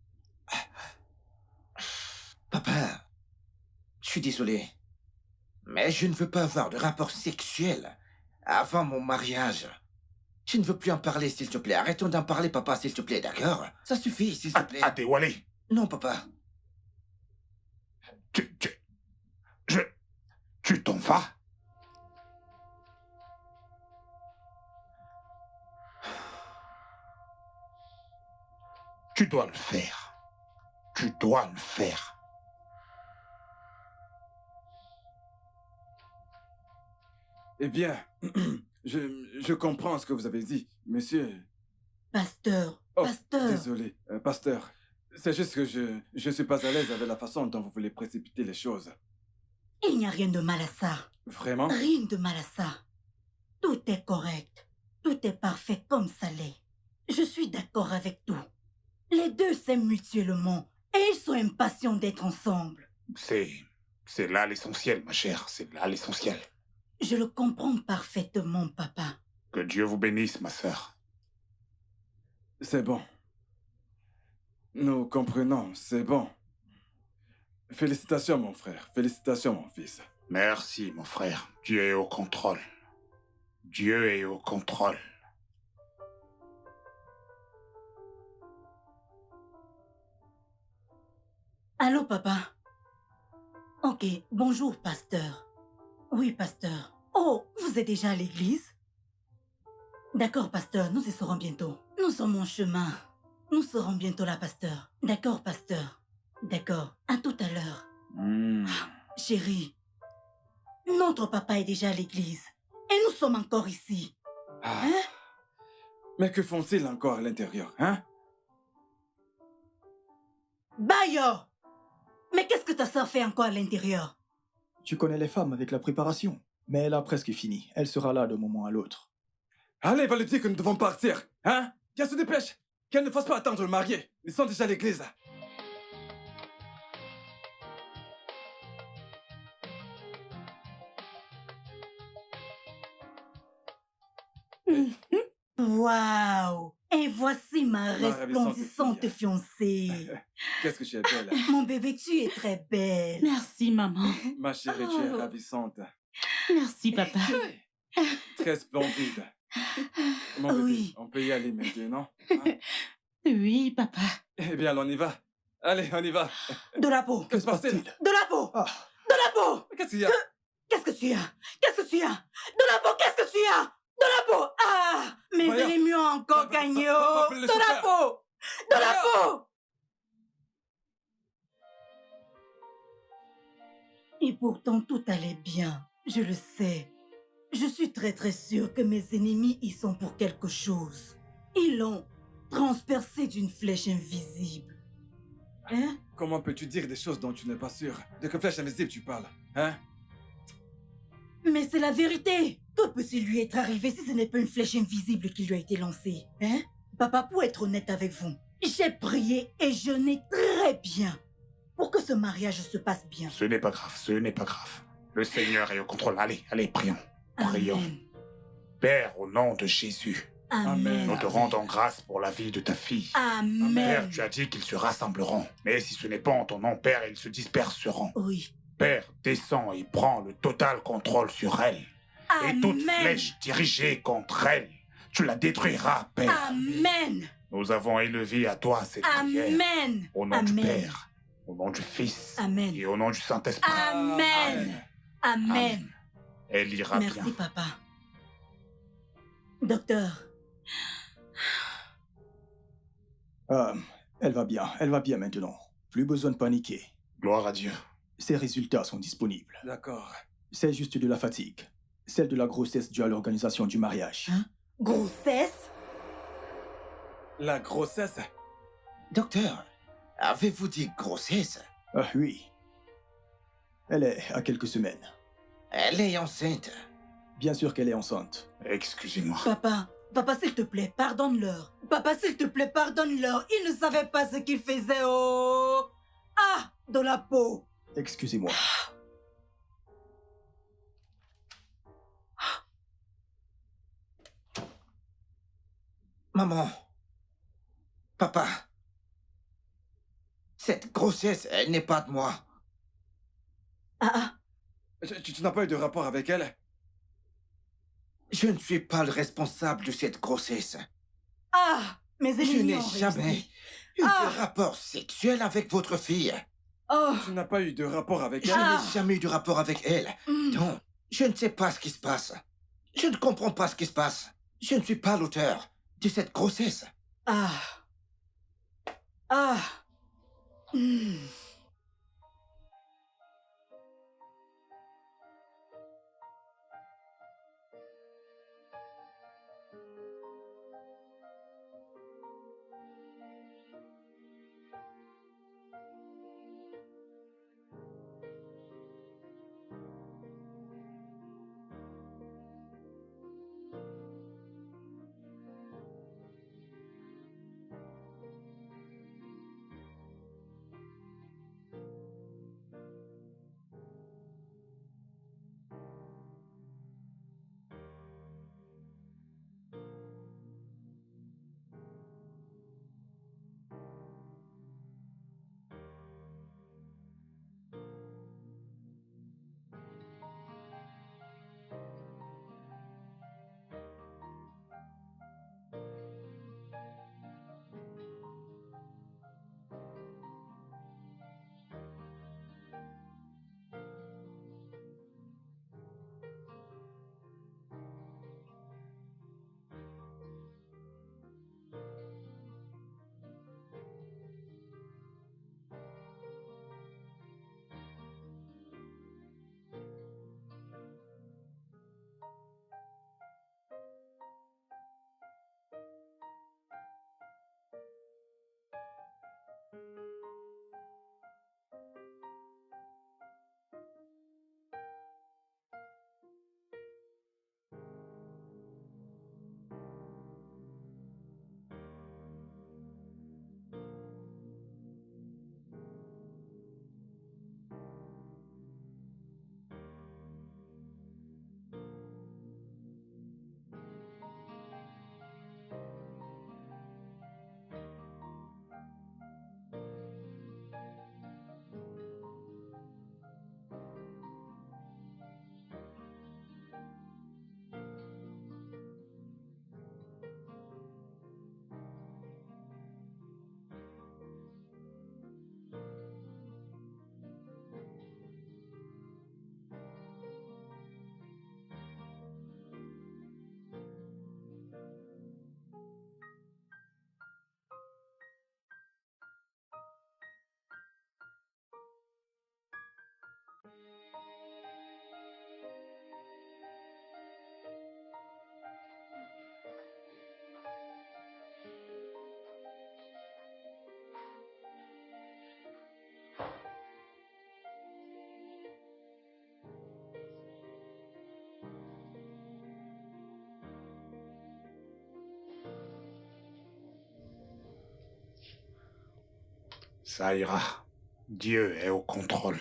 Papa, je suis désolé. Mais je ne veux pas avoir de rapport sexuel avant mon mariage. Je ne veux plus en parler, s'il te plaît. Arrêtons d'en parler, papa, s'il te plaît, d'accord? Ça suffit, s'il te plaît. Adewale, Non, papa. tu t'en vas? Tu dois le faire. Tu dois le faire. Eh bien, je comprends ce que vous avez dit, monsieur. Pasteur, Oh, pasteur. désolé, pasteur. C'est juste que je ne suis pas à l'aise avec la façon dont vous voulez précipiter les choses. Il n'y a rien de mal à ça. Vraiment? Rien de mal à ça. Tout est correct. Tout est parfait comme ça l'est. Je suis d'accord avec tout. Les deux s'aiment mutuellement et ils sont impatients d'être ensemble. C'est là l'essentiel, ma chère. C'est là l'essentiel. Je le comprends parfaitement, papa. Que Dieu vous bénisse, ma sœur. C'est bon. Nous comprenons, c'est bon. Félicitations, mon frère. Félicitations, mon fils. Merci, mon frère. Dieu est au contrôle. Dieu est au contrôle. Allô, papa? Ok, bonjour, pasteur. Oui, pasteur. Oh, vous êtes déjà à l'église? D'accord, pasteur, nous y serons bientôt. Nous sommes en chemin. Nous serons bientôt là, pasteur. D'accord, pasteur. D'accord, à tout à l'heure. Chérie, notre papa est déjà à l'église. Et nous sommes encore ici. Ah. Hein? Mais que font-ils encore à l'intérieur, hein? Bayo! Mais qu'est-ce que ta soeur fait encore à l'intérieur? Tu connais les femmes avec la préparation. Mais elle a presque fini. Elle sera là d'un moment à l'autre. Allez, va lui dire que nous devons partir, hein? Qu'elle se dépêche. Qu'elle ne fasse pas attendre le marié. Ils sont déjà à l'église. Waouh! Et voici ma resplendissante fille. fiancée. Qu'est-ce que tu es belle. Mon bébé, tu es très belle. Merci, maman. Ma chérie, tu es Oh. ravissante. Merci, papa. Très splendide. Mon bébé, Oui. on peut y aller maintenant, hein? Oui, papa. Eh bien, alors on y va. Allez, on y va. De la peau. Que se passe-t-il? De la peau. Ah, De la peau. Qu'est-ce qu'il y a? Qu'est-ce que tu as? Qu'est-ce que tu as? De la peau, qu'est-ce que tu as? De la peau. Ah! Mes Voyons. ennemis ont encore gagné. Oh. Appelle le De la chauffeur. peau. De la Voyons. peau. Et pourtant, tout allait bien. Je le sais. Je suis très sûre que mes ennemis y sont pour quelque chose. Ils l'ont transpercé d'une flèche invisible. Hein? Comment peux-tu dire des choses dont tu n'es pas sûr? De quelle flèche invisible tu parles, hein? Mais c'est la vérité. Que peut-il lui être arrivé si ce n'est pas une flèche invisible qui lui a été lancée? Hein? Papa, pour être honnête avec vous, j'ai prié et jeûné très bien pour que ce mariage se passe bien. Ce n'est pas grave, ce n'est pas grave. Le Seigneur est au contrôle. Allez, allez, prions. Prions. Amen. Père, au nom de Jésus, Amen. nous te rendons grâce pour la vie de ta fille. Père, Amen. tu as dit qu'ils se rassembleront. Mais si ce n'est pas en ton nom, Père, ils se disperseront. Oui. Père, descends et prends le total contrôle sur elle. Et toute Amen. flèche dirigée contre elle, tu la détruiras, Père. Amen. Nous avons élevé à toi cette prière. Amen. Au nom du Amen. Père, au nom du Fils Amen. et au nom du Saint-Esprit. Amen. Amen. Elle ira Merci, bien. papa. Docteur, Elle va bien maintenant. Plus besoin de paniquer. Gloire à Dieu. Ses résultats sont disponibles. D'accord. C'est juste de la fatigue. Celle de la grossesse due à l'organisation du mariage. Hein? Grossesse? La grossesse? Docteur, avez-vous dit grossesse? Ah oui. Elle est à quelques semaines. Elle est enceinte. Bien sûr qu'elle est enceinte. Excusez-moi. Papa, s'il te plaît, pardonne-leur. Papa, s'il te plaît, pardonne-leur. Ils ne savaient pas ce qu'ils faisaient. Oh! Ah! Dans la peau. Excusez-moi. Maman. Papa. Cette grossesse, elle n'est pas de moi. Ah! Tu n'as pas eu de rapport avec elle? Je ne suis pas le responsable de cette grossesse. Ah! Mais Je ils n'ai n'ont jamais réussi. eu de rapport sexuel avec votre fille. Oh! Tu n'as pas eu de rapport avec Je elle? n'ai jamais eu de rapport avec elle. Hmm. Donc, je ne sais pas ce qui se passe. Je ne comprends pas ce qui se passe. Je ne suis pas l'auteur de cette grossesse. Ah! Ah! Hmm. Ça ira. Dieu est au contrôle.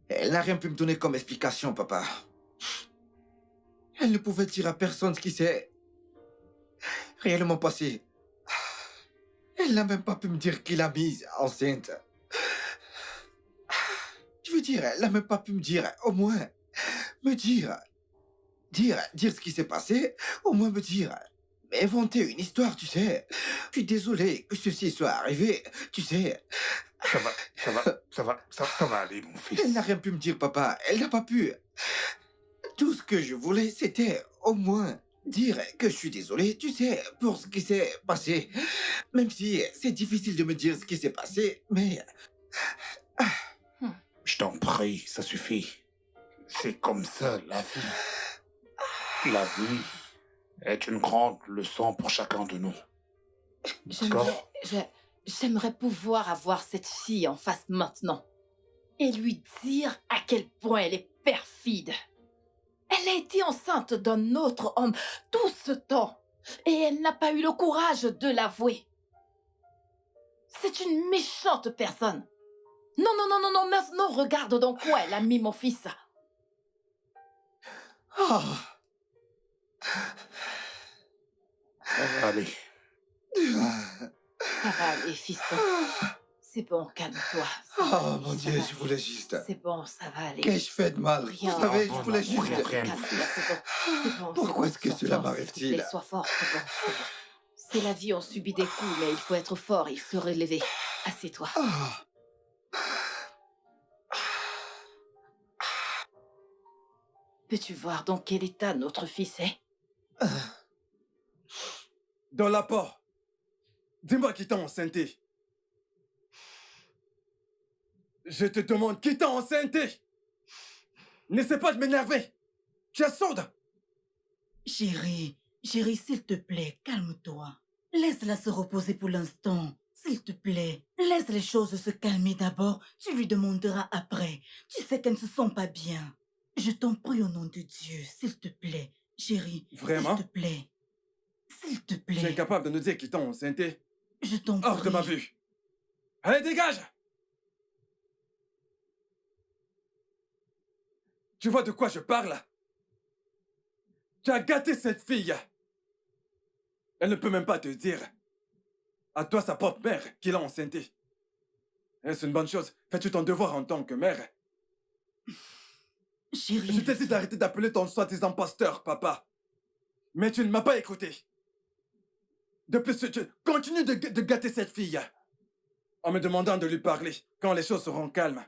Elle n'a rien pu me donner comme explication, papa. Elle ne pouvait dire à personne ce qui s'est réellement passé. Elle n'a même pas pu me dire qui l'a mise enceinte. Je veux dire, elle n'a même pas pu me dire, au moins, me dire ce qui s'est passé, au moins me dire. Mais inventer une histoire, tu sais. Je suis désolé que ceci soit arrivé, tu sais. Ça va aller, mon fils. Elle n'a rien pu me dire, papa. Elle n'a pas pu. Tout ce que je voulais, c'était au moins dire que je suis désolé, tu sais, pour ce qui s'est passé. Même si c'est difficile de me dire ce qui s'est passé, mais... Je t'en prie, ça suffit. C'est comme ça, la vie. La vie est une grande leçon pour chacun de nous. D'accord. J'aimerais pouvoir avoir cette fille en face maintenant et lui dire à quel point elle est perfide. Elle a été enceinte d'un autre homme tout ce temps et elle n'a pas eu le courage de l'avouer. C'est une méchante personne. Non, non, non, non, non, maintenant regarde dans quoi elle a mis mon fils. Oh, Ça va aller. Ça va aller, fiston. C'est bon, calme-toi. Ça va oh aller, mon ça Dieu, va je aller. voulais juste... C'est bon, ça va aller. Qu'ai-je fait de mal? Rien. Vous savez, Non, je voulais non, juste... rien. Calme-toi, c'est bon. C'est bon, Pourquoi c'est est-ce que bon. cela Sois fort, m'arrive-t-il? s'il te plaît, sois fort, c'est bon, c'est bon. C'est la vie, on subit des coups, mais il faut être fort et se relever. Assieds-toi. Ah. Peux-tu voir dans quel état notre fils est? Dans la porte. Dis-moi qui t'a enceinté. Je te demande qui t'a enceinté. N'essaie pas de m'énerver. Tu es sourde. Chérie, chérie, s'il te plaît, calme-toi. Laisse-la se reposer pour l'instant. S'il te plaît, laisse les choses se calmer d'abord. Tu lui demanderas après. Tu sais qu'elle ne se sent pas bien. Je t'en prie au nom de Dieu, s'il te plaît. Chérie, Vraiment? s'il te plaît. S'il te Tu es plaît, incapable de nous dire qui t'a enceinté. je t'en prie. Hors de ma vue. Allez, dégage. Tu vois de quoi je parle? Tu as gâté cette fille. Elle ne peut même pas te dire. À toi, sa propre mère, qui l'a enceinté. Est-ce une bonne chose? Fais-tu ton devoir en tant que mère? Chérie, Je t'ai dit d'arrêter d'appeler ton soi-disant pasteur, papa. Mais tu ne m'as pas écouté. De plus, tu continues de gâter cette fille. En me demandant de lui parler quand les choses seront calmes.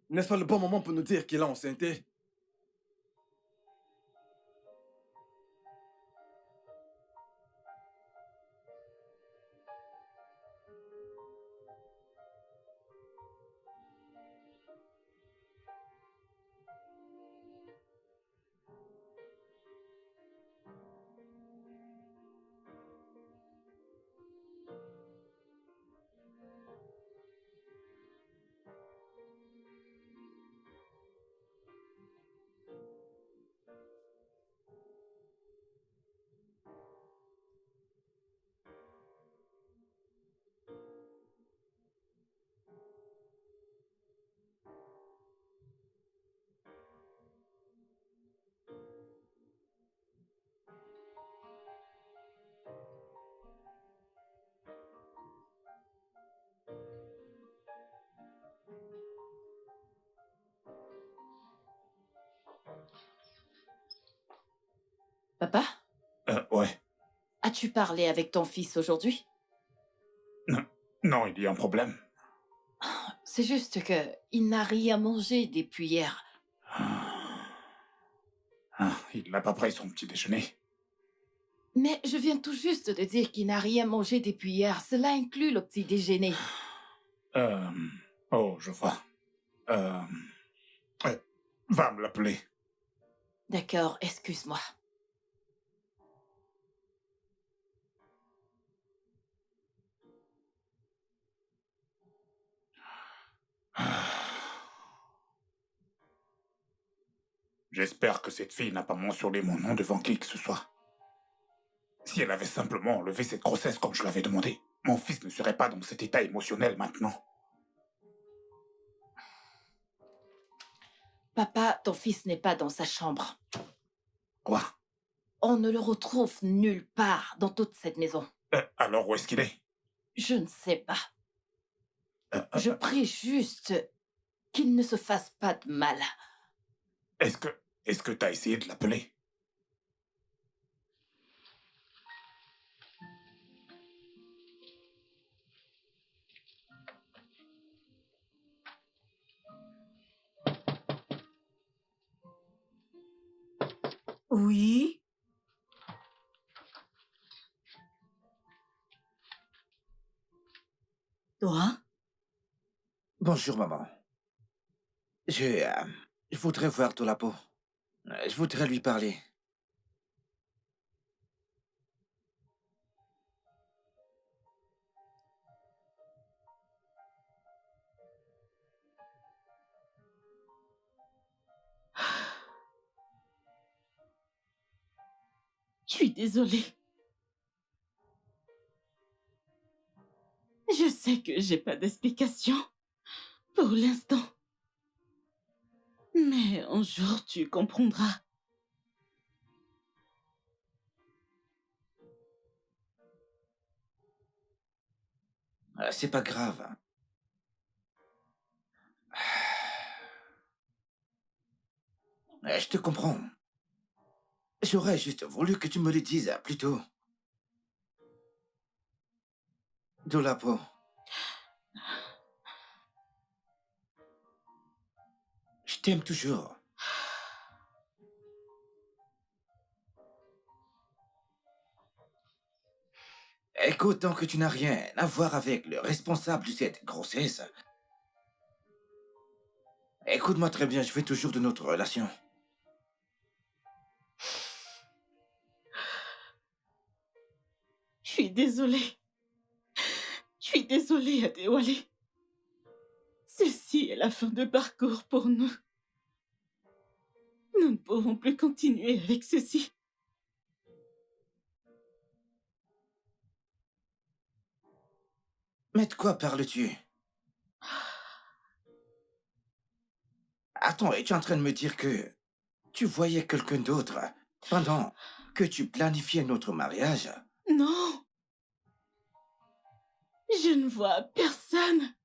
N'est-ce pas le bon moment pour nous dire qu'il a enceinté? Papa, Ouais. as-tu parlé avec ton fils aujourd'hui? Non, il y a un problème. C'est juste que il n'a rien mangé depuis hier. Il n'a pas pris son petit déjeuner. Mais je viens tout juste de dire qu'il n'a rien mangé depuis hier. Cela inclut le petit déjeuner. Oh, je vois. Va me l'appeler. D'accord, excuse-moi. J'espère que cette fille n'a pas mentionné mon nom devant qui que ce soit. Si elle avait simplement enlevé cette grossesse comme je l'avais demandé, mon fils ne serait pas dans cet état émotionnel maintenant. Papa, ton fils n'est pas dans sa chambre. Quoi? On ne le retrouve nulle part dans toute cette maison. Alors où est-ce qu'il est? Je ne sais pas. Je prie juste qu'il ne se fasse pas de mal. Est-ce que t'as essayé de l'appeler? Oui? Toi? Bonjour, maman. Je voudrais voir Tolapo. Je voudrais lui parler. Je suis désolée. Je sais que j'ai pas d'explication pour l'instant. Mais un jour, tu comprendras. C'est pas grave. Je te comprends. J'aurais juste voulu que tu me le dises plus tôt. Dolapo, je t'aime toujours. Écoute, tant que tu n'as rien à voir avec le responsable de cette grossesse, écoute-moi très bien, je fais toujours de notre relation. Je suis désolée. Je suis désolée, Adéwale. Ceci est la fin de parcours pour nous. Nous ne pouvons plus continuer avec ceci. Mais de quoi parles-tu? Attends, es-tu en train de me dire que tu voyais quelqu'un d'autre pendant que tu planifiais notre mariage? Non. Je ne vois personne.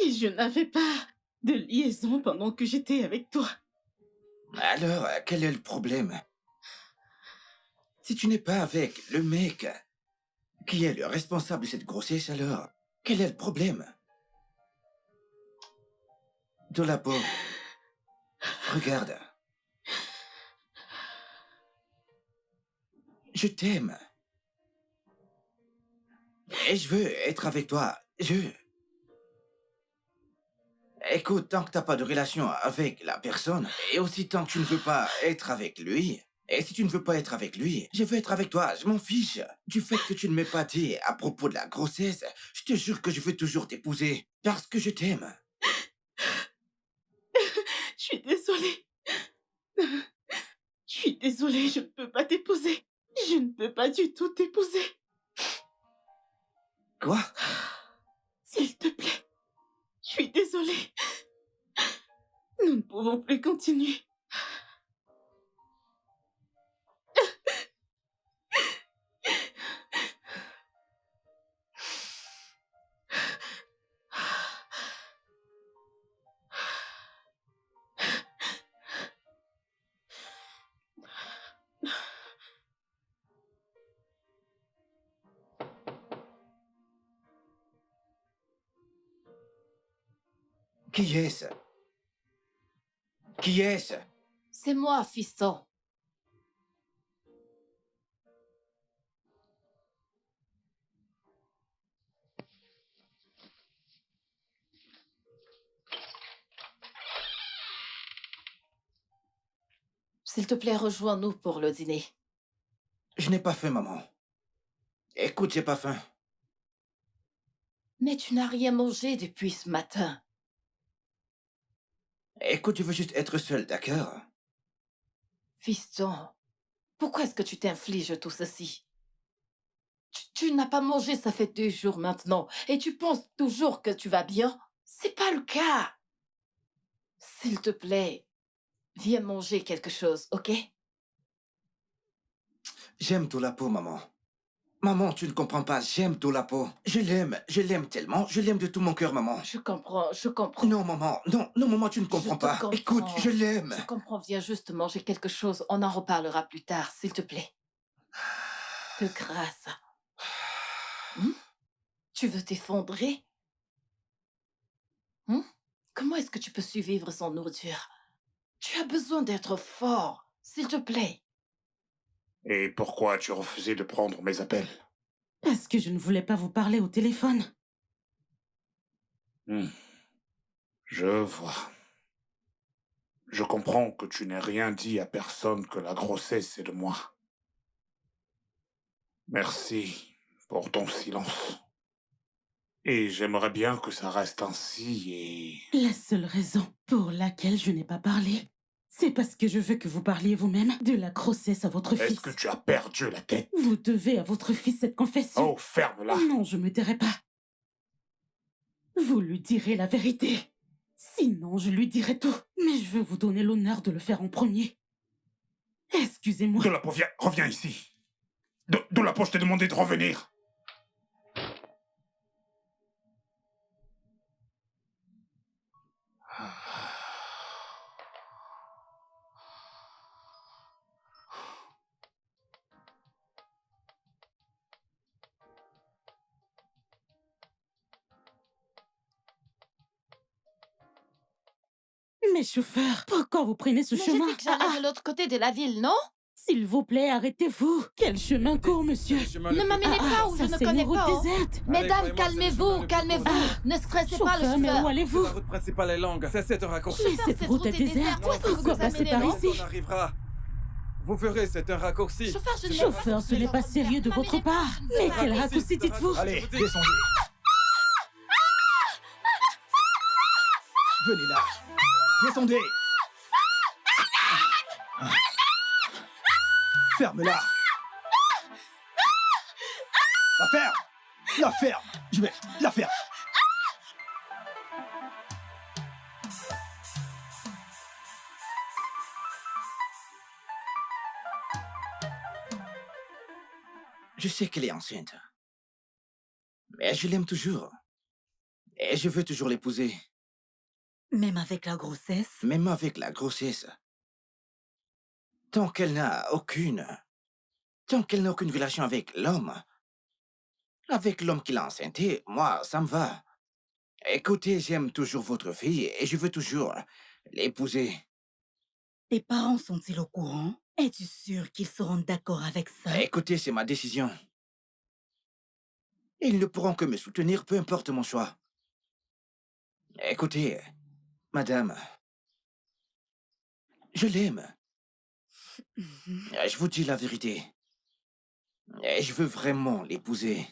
Et je n'avais pas de liaison pendant que j'étais avec toi. Alors, quel est le problème? Si tu n'es pas avec le mec qui est le responsable de cette grossesse, alors, quel est le problème? Dolapo, regarde. Je t'aime. Et je veux être avec toi. Écoute, tant que t'as pas de relation avec la personne, et aussi tant que tu ne veux pas être avec lui, et si tu ne veux pas être avec lui, je veux être avec toi, je m'en fiche. Du fait que tu ne m'aies pas dit à propos de la grossesse, je te jure que je veux toujours t'épouser, parce que je t'aime. Je suis désolée. Je suis désolée, je ne peux pas t'épouser. Je ne peux pas du tout t'épouser. Quoi? S'il te plaît. Je suis désolée. Nous ne pouvons plus continuer. Qui est-ce? Qui est-ce? C'est moi, fiston. S'il te plaît, rejoins-nous pour le dîner. Je n'ai pas faim, maman. Écoute, j'ai pas faim. Mais tu n'as rien mangé depuis ce matin. Écoute, je veux juste être seul, d'accord? Fiston, pourquoi est-ce que tu t'infliges tout ceci? Tu n'as pas mangé, ça fait 2 jours maintenant, et tu penses toujours que tu vas bien? C'est pas le cas. S'il te plaît, viens manger quelque chose, ok? J'aime Dolapo, maman. Maman, tu ne comprends pas, j'aime Dolapo. Je l'aime tellement, je l'aime de tout mon cœur, maman. Je comprends. Non, maman, non, maman, tu ne comprends te pas. comprends. Écoute, je l'aime. Je comprends, viens juste manger quelque chose, on en reparlera plus tard, s'il te plaît. De grâce. Tu veux t'effondrer? Comment est-ce que tu peux survivre sans nourriture? Tu as besoin d'être fort, s'il te plaît. Et pourquoi as-tu refusé de prendre mes appels? Parce que je ne voulais pas vous parler au téléphone. Je vois. Je comprends que tu n'aies rien dit à personne que la grossesse est de moi. Merci pour ton silence. Et j'aimerais bien que ça reste ainsi et... La seule raison pour laquelle je n'ai pas parlé, C'est parce que je veux que vous parliez vous-même de la grossesse à votre fils. Est-ce que tu as perdu la tête? Vous devez à votre fils cette confession. Oh, ferme-la. Non, je me tairai pas. Vous lui direz la vérité. Sinon, je lui dirai tout. Mais je veux vous donner l'honneur de le faire en premier. Excusez-moi. Dolapo, viens, reviens ici. Dolapo, je t'ai demandé de revenir. Mais chauffeur, pourquoi vous prenez ce Mais chemin? j'ai dit que j'allais de l'autre côté de la ville, non? S'il vous plaît, arrêtez-vous. Quel chemin court, monsieur? Ne m'amenez pas où je ne ça, c'est connais une route pas. Hein. déserte. Mesdames, calmez-vous, calmez-vous. Ne stressez pas le Chauffeur, mais où chauffeur. allez-vous? La route principale est longue, c'est cette raccourci. Mais Chauffeur, cette route est déserte. Où est-ce que vous Pourquoi nous passer amenez, par non? ici? On arrivera. Vous verrez, c'est un raccourci. Chauffeur, je ne Chauffeur, ce n'est pas sérieux de votre part. Mais quel raccourci dites-vous? Allez, descendez. Venez là. Descendez. Ferme-la. La ferme. La ferme. Je vais la ferme. Je sais qu'elle est enceinte. Mais je l'aime toujours. Et je veux toujours l'épouser, Même avec la grossesse? même avec la grossesse. Tant qu'elle n'a aucune relation avec l'homme qui l'a enceintée, moi, ça me va. Écoutez, j'aime toujours votre fille et je veux toujours l'épouser. Tes parents sont-ils au courant? Es-tu sûr qu'ils seront d'accord avec ça? Écoutez, c'est ma décision. Ils ne pourront que me soutenir, peu importe mon choix. Écoutez, madame, je l'aime. Je vous dis la vérité. Et je veux vraiment l'épouser.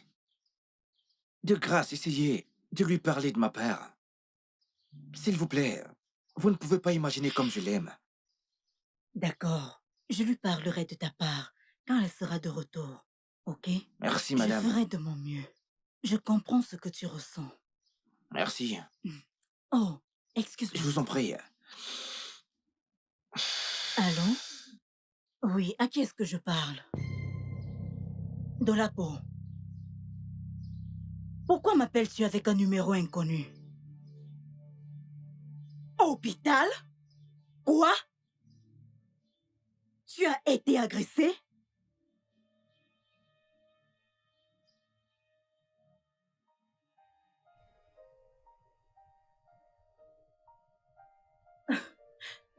De grâce, essayez de lui parler de ma part. S'il vous plaît, vous ne pouvez pas imaginer comme je l'aime. D'accord. Je lui parlerai de ta part quand elle sera de retour. Ok? Merci, Je madame. ferai de mon mieux. Je comprends ce que tu ressens. Merci. Oh, excuse-moi. Je vous en prie. Allô? Oui, à qui est-ce que je parle? Dolapo. Pourquoi m'appelles-tu avec un numéro inconnu? Hôpital? Quoi? Tu as été agressé?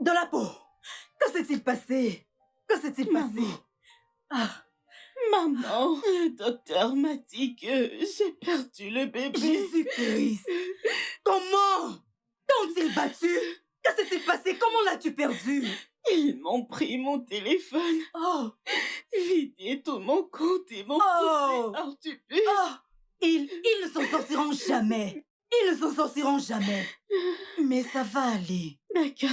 Dolapo, que s'est-il passé? Que s'est-il passé? Maman. Ah, Maman, le docteur m'a dit que j'ai perdu le bébé. Jésus-Christ! Comment? T'ont-ils battu? Que s'est-il passé? Comment l'as-tu perdu? Ils m'ont pris mon téléphone, Oh! vidé tout mon compte et m'ont Oh! poussé hors du bus. Oh! Ils ne s'en sortiront jamais. Ils ne s'en sortiront jamais. Mais ça va aller. D'accord.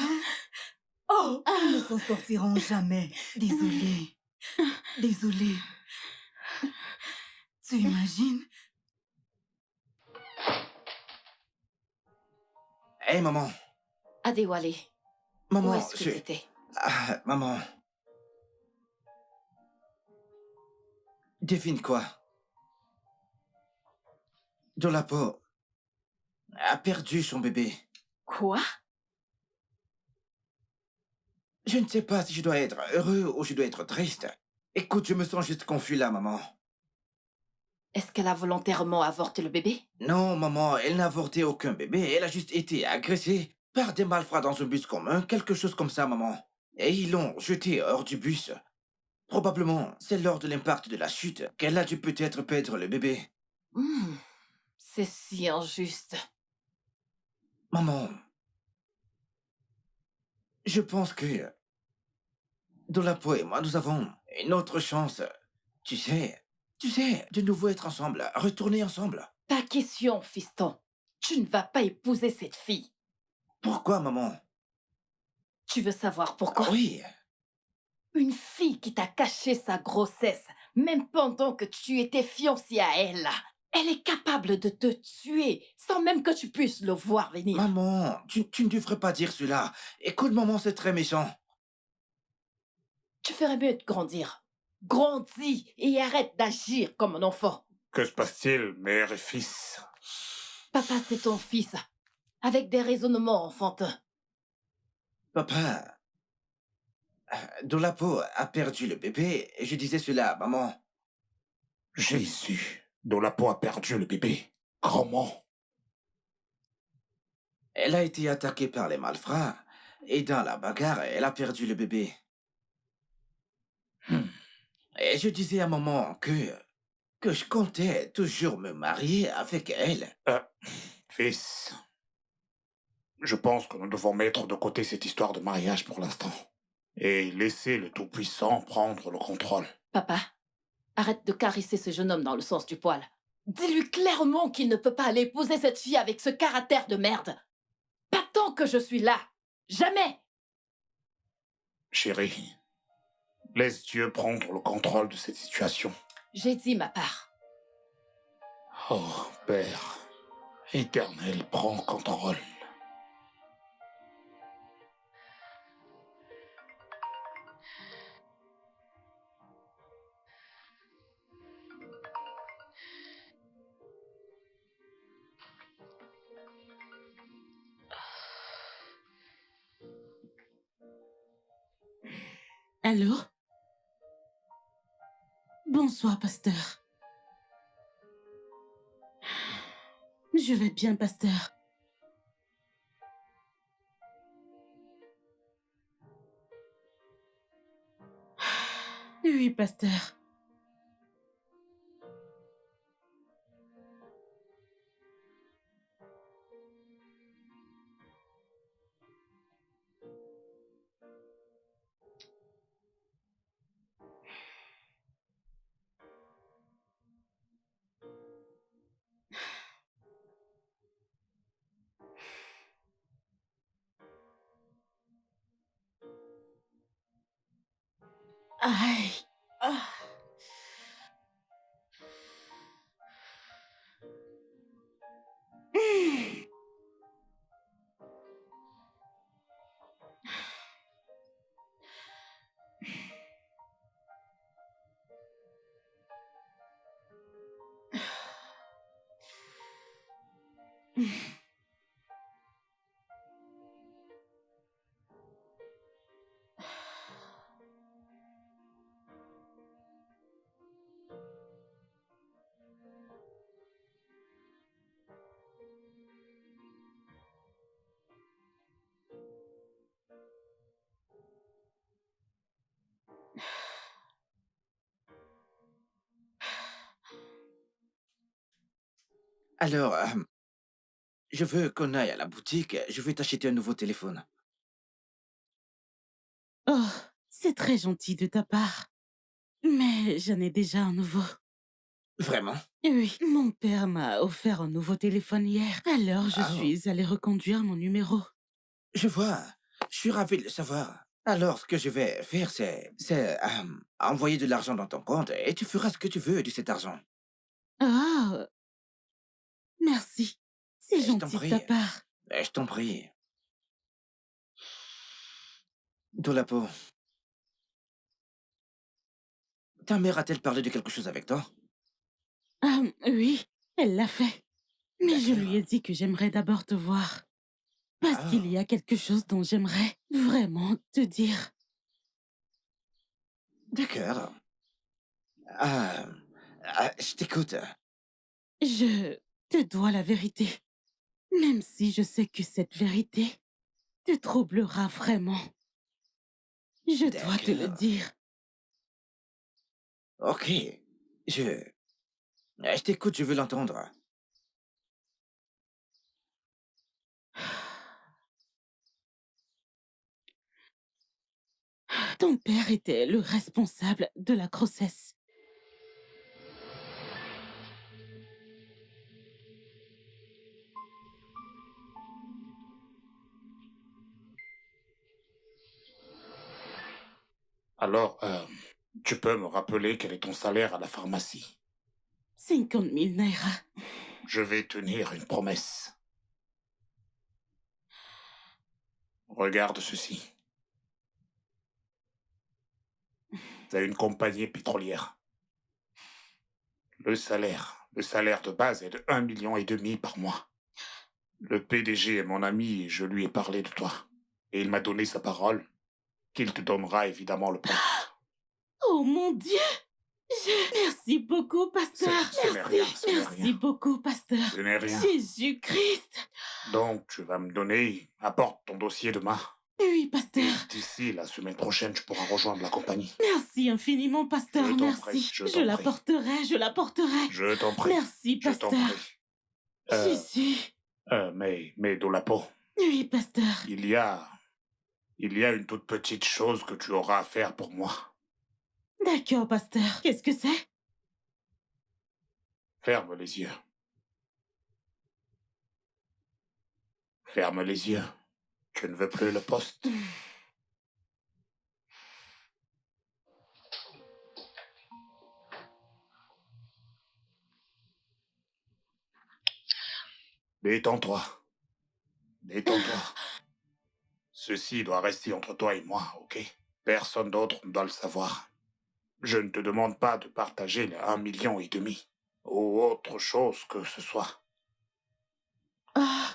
Oh! Ils ne s'en sortiront jamais. Désolée. Désolée. Tu imagines? Hé, maman. Adéwalé, où Maman, est-ce que tu étais? Ah, maman. Devine quoi? Dolapo a perdu son bébé. Quoi? Je ne sais pas si je dois être heureux ou je dois être triste. Écoute, je me sens juste confus là, maman. Est-ce qu'elle a volontairement avorté le bébé? Non, maman, elle n'a avorté aucun bébé. Elle a juste été agressée par des malfrats dans un bus commun, quelque chose comme ça, maman. Et ils l'ont jetée hors du bus. Probablement, c'est lors de l'impact de la chute qu'elle a dû peut-être perdre le bébé. C'est si injuste. Maman, je pense que Dolapo et moi, nous avons une autre chance. Tu sais, de nouveau être ensemble, retourner ensemble. Ta question, fiston. Tu ne vas pas épouser cette fille. Pourquoi, maman? Tu veux savoir pourquoi? Oui. Une fille qui t'a caché sa grossesse, même pendant que tu étais fiancé à elle, elle est capable de te tuer sans même que tu puisses le voir venir. Maman, tu ne devrais pas dire cela. Écoute, maman, c'est très méchant. Tu ferais mieux de grandir. Grandis et arrête d'agir comme un enfant. Que se passe-t-il, mère et fils? Papa, c'est ton fils, avec des raisonnements enfantins. Papa, Dolapo a perdu le bébé et je disais cela, maman. Jésus, Dolapo a perdu le bébé. Comment? Elle a été attaquée par les malfrats et dans la bagarre, elle a perdu le bébé. Et je disais à maman que je comptais toujours me marier avec elle. Fils, je pense que nous devons mettre de côté cette histoire de mariage pour l'instant et laisser le Tout-Puissant prendre le contrôle. Papa, arrête de caresser ce jeune homme dans le sens du poil. Dis-lui clairement qu'il ne peut pas aller épouser cette fille avec ce caractère de merde. Pas tant que je suis là. Jamais. Chérie, laisse Dieu prendre le contrôle de cette situation. J'ai dit ma part. Oh, Père éternel, prends contrôle. Allô? Bonsoir, pasteur. Je vais bien, pasteur. Oui, pasteur. Aïe. Ah. Alors, je veux qu'on aille à la boutique. Je vais t'acheter un nouveau téléphone. Oh, c'est très gentil de ta part. Mais j'en ai déjà un nouveau. Vraiment? Oui, mon père m'a offert un nouveau téléphone hier. Alors je Ah, suis allée reconduire mon numéro. je vois. Je suis ravi de le savoir. Alors, ce que je vais faire, c'est envoyer de l'argent dans ton compte et tu feras ce que tu veux de cet argent. Ah, merci. C'est Je t'en gentil de ta prie. part. Je t'en prie. Dolapo, ta mère a-t-elle parlé de quelque chose avec toi? Ah, oui, elle l'a fait. Mais je lui ai D'accord. dit que j'aimerais d'abord te voir. Parce qu'il y Ah, a quelque chose dont j'aimerais vraiment te dire. d'accord. Je t'écoute. Je te dois la vérité. Même si je sais que cette vérité te troublera vraiment. Je dois te le D'accord. dire. Ok. Je t'écoute, je veux l'entendre. Ton père était le responsable de la grossesse. Alors, tu peux me rappeler quel est ton salaire à la pharmacie? 50 000 naira. Je vais tenir une promesse. Regarde ceci. C'est une compagnie pétrolière. Le salaire de base est de 1,5 million par mois. Le PDG est mon ami et je lui ai parlé de toi. Et il m'a donné sa parole qu'il te donnera évidemment le poste. Oh mon Dieu! Merci beaucoup, pasteur. Ce n'est rien, ce n'est Merci rien. beaucoup, pasteur. Ce n'est rien. Jésus-Christ. Donc, tu vas me donner... Apporte ton dossier demain. Oui, pasteur. Et d'ici la semaine prochaine, tu pourras rejoindre la compagnie. Merci infiniment, pasteur. Je t'en Merci. prie, je Je t'en la prie. porterai, je la porterai. Je t'en prie. Merci, Je t'en pasteur. prie. Euh, Jésus. Mais Dolapo, Oui, pasteur. il y a une toute petite chose que tu auras à faire pour moi. D'accord, pasteur. Qu'est-ce que c'est? Ferme les yeux. Ferme les yeux. Tu ne veux plus le poste. Détends-toi. Détends-toi. Ceci doit rester entre toi et moi, ok? Personne d'autre ne doit le savoir. Je ne te demande pas de partager les 1,5 million ou autre chose que ce soit. Ah,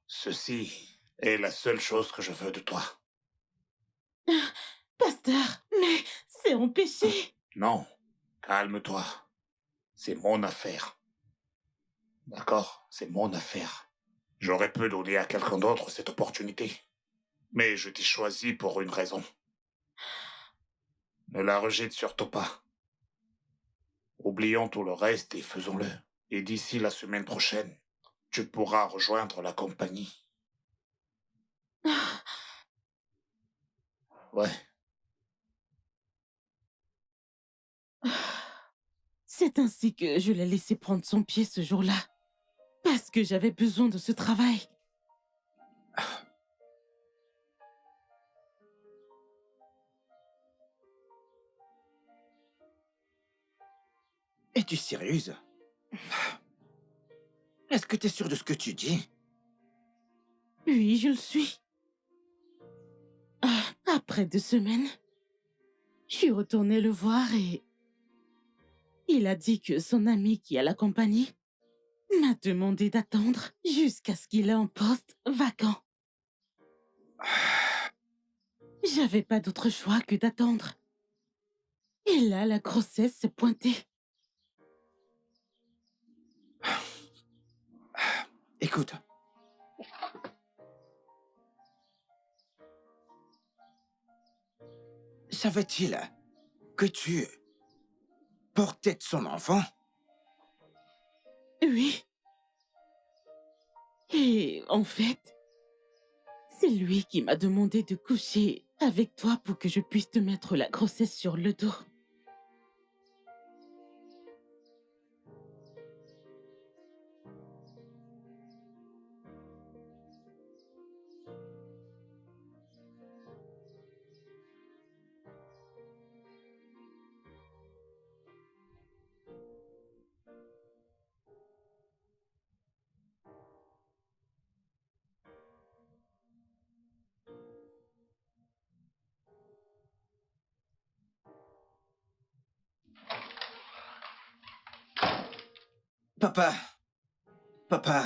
Ceci est la seule chose que je veux de toi. pasteur, mais c'est empêché. Non, calme-toi. C'est mon affaire. D'accord? C'est mon affaire. J'aurais pu donner à quelqu'un d'autre cette opportunité. Mais je t'ai choisi pour une raison. Ne la rejette surtout pas. Oublions tout le reste et faisons-le. Et d'ici la semaine prochaine, tu pourras rejoindre la compagnie. Ouais. C'est ainsi que je l'ai laissé prendre son pied ce jour-là. Parce que j'avais besoin de ce travail. Es-tu sérieuse? Est-ce que tu es sûre de ce que tu dis? Oui, je le suis. Après 2 semaines, je suis retournée le voir et... il a dit que son ami qui a la compagnie m'a demandé d'attendre jusqu'à ce qu'il ait un poste vacant. J'avais pas d'autre choix que d'attendre. Et là, la grossesse s'est pointée. Écoute. Savait-il que tu portais son enfant? Oui. Et en fait, c'est lui qui m'a demandé de coucher avec toi pour que je puisse te mettre la grossesse sur le dos. Papa. Papa.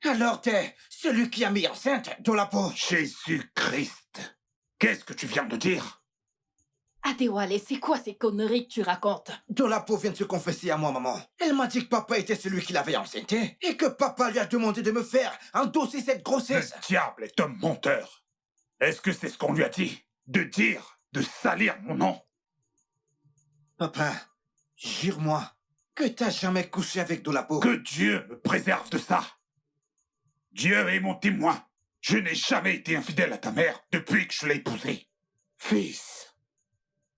Alors t'es celui qui a mis enceinte Dolapo. Jésus-Christ! Qu'est-ce que tu viens de dire? Adewale, c'est quoi ces conneries que tu racontes? Dolapo vient de se confesser à moi, maman. Elle m'a dit que papa était celui qui l'avait enceinté et que papa lui a demandé de me faire endosser cette grossesse. Le diable est un menteur. Est-ce que c'est ce qu'on lui a dit? De dire, de salir mon nom? Papa, jure-moi que t'as jamais couché avec Dolapo. Que Dieu me préserve de ça. Dieu est mon témoin. Je n'ai jamais été infidèle à ta mère depuis que je l'ai épousée. Fils,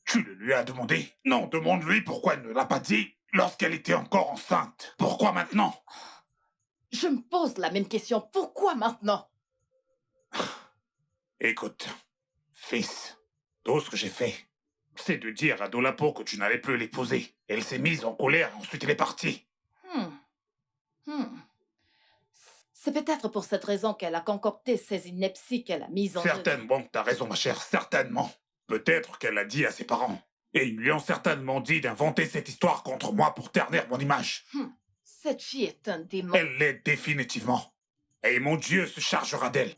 tu le lui as demandé? Non, demande-lui pourquoi elle ne l'a pas dit lorsqu'elle était encore enceinte. Pourquoi maintenant? Je me pose la même question. Pourquoi maintenant? Écoute, fils, Tout ce que j'ai fait, c'est de dire à Dolapo que tu n'allais plus l'épouser. Elle s'est mise en colère et ensuite elle est partie. C'est peut-être pour cette raison qu'elle a concocté ces inepties qu'elle a mises en œuvre. Certainement que t'as raison, ma chère, certainement. Peut-être qu'elle l'a dit à ses parents. Et ils lui ont certainement dit d'inventer cette histoire contre moi pour ternir mon image. Cette fille est un démon. Elle l'est définitivement. Et mon Dieu se chargera d'elle.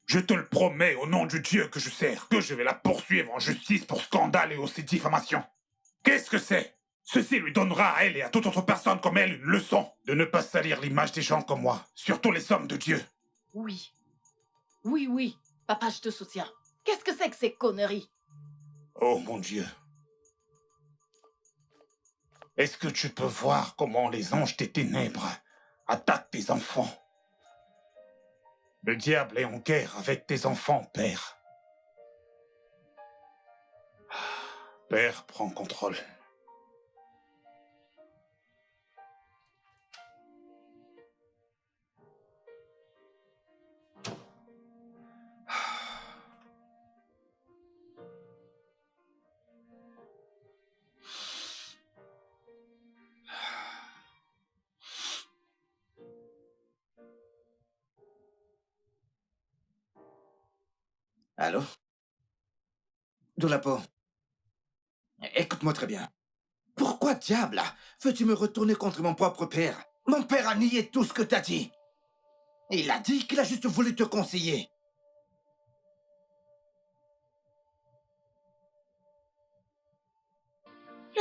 Je te le promets au nom du Dieu que je sers, que je vais la poursuivre en justice pour scandale et aussi diffamation. Qu'est-ce que c'est? Ceci lui donnera à elle et à toute autre personne comme elle une leçon de ne pas salir l'image des gens comme moi, surtout les hommes de Dieu. Oui. Oui. Papa, je te soutiens. Qu'est-ce que c'est que ces conneries? Oh mon Dieu. Est-ce que tu peux voir comment les anges des ténèbres attaquent tes enfants? Le diable est en guerre avec tes enfants, Père. Père, prends contrôle. Allô? Dolapo, écoute-moi très bien. Pourquoi diable veux-tu me retourner contre mon propre père? Mon père a nié tout ce que t'as dit. Il a dit qu'il a juste voulu te conseiller.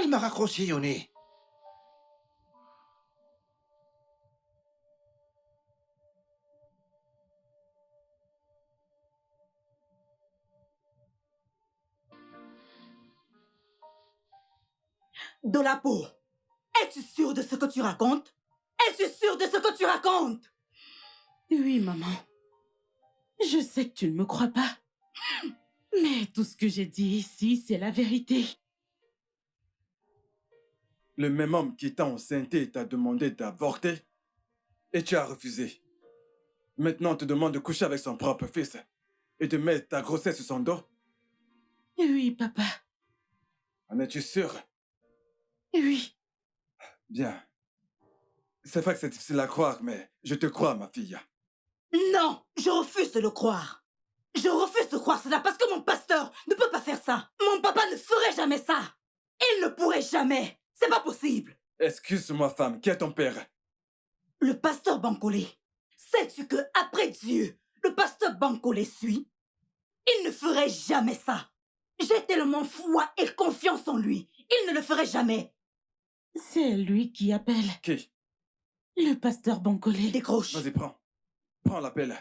Il m'a raccroché au nez. Dolapo, es-tu sûr de ce que tu racontes? Es-tu sûr de ce que tu racontes? Oui, maman. Je sais que tu ne me crois pas. Mais tout ce que j'ai dit ici, c'est la vérité. Le même homme qui t'a enceinté t'a demandé d'avorter et tu as refusé. Maintenant, on te demande de coucher avec son propre fils et de mettre ta grossesse sur son dos. Oui, papa. En es-tu sûr? Oui. Bien. C'est vrai que c'est difficile à croire, mais je te crois, ma fille. Non, je refuse de le croire. Je refuse de croire cela parce que mon pasteur ne peut pas faire ça. Mon papa ne ferait jamais ça. Il ne pourrait jamais. C'est pas possible. Excuse-moi, femme, qui est ton père? Le pasteur Bancolé. Sais-tu que après Dieu, le pasteur Bancolé suit? Il ne ferait jamais ça. J'ai tellement foi et confiance en lui. Il ne le ferait jamais. C'est lui qui appelle. Qui? Le pasteur Bancolé. Décroche. Vas-y, prends. Prends l'appel.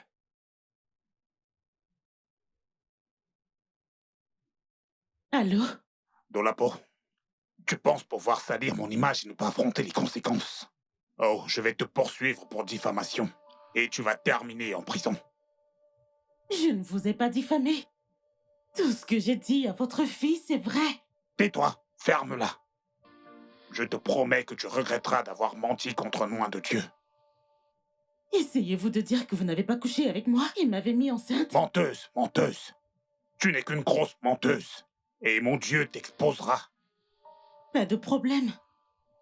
Allô? Dolapo, tu penses pouvoir salir mon image et ne pas affronter les conséquences? Oh, je vais te poursuivre pour diffamation. Et tu vas terminer en prison. Je ne vous ai pas diffamé. Tout ce que j'ai dit à votre fils est vrai. Tais-toi, ferme-la. Je te promets que tu regretteras d'avoir menti contre le nom de Dieu. Essayez-vous de dire que vous n'avez pas couché avec moi et m'avez mis enceinte? Menteuse, menteuse. Tu n'es qu'une grosse menteuse. Et mon Dieu t'exposera. Pas de problème.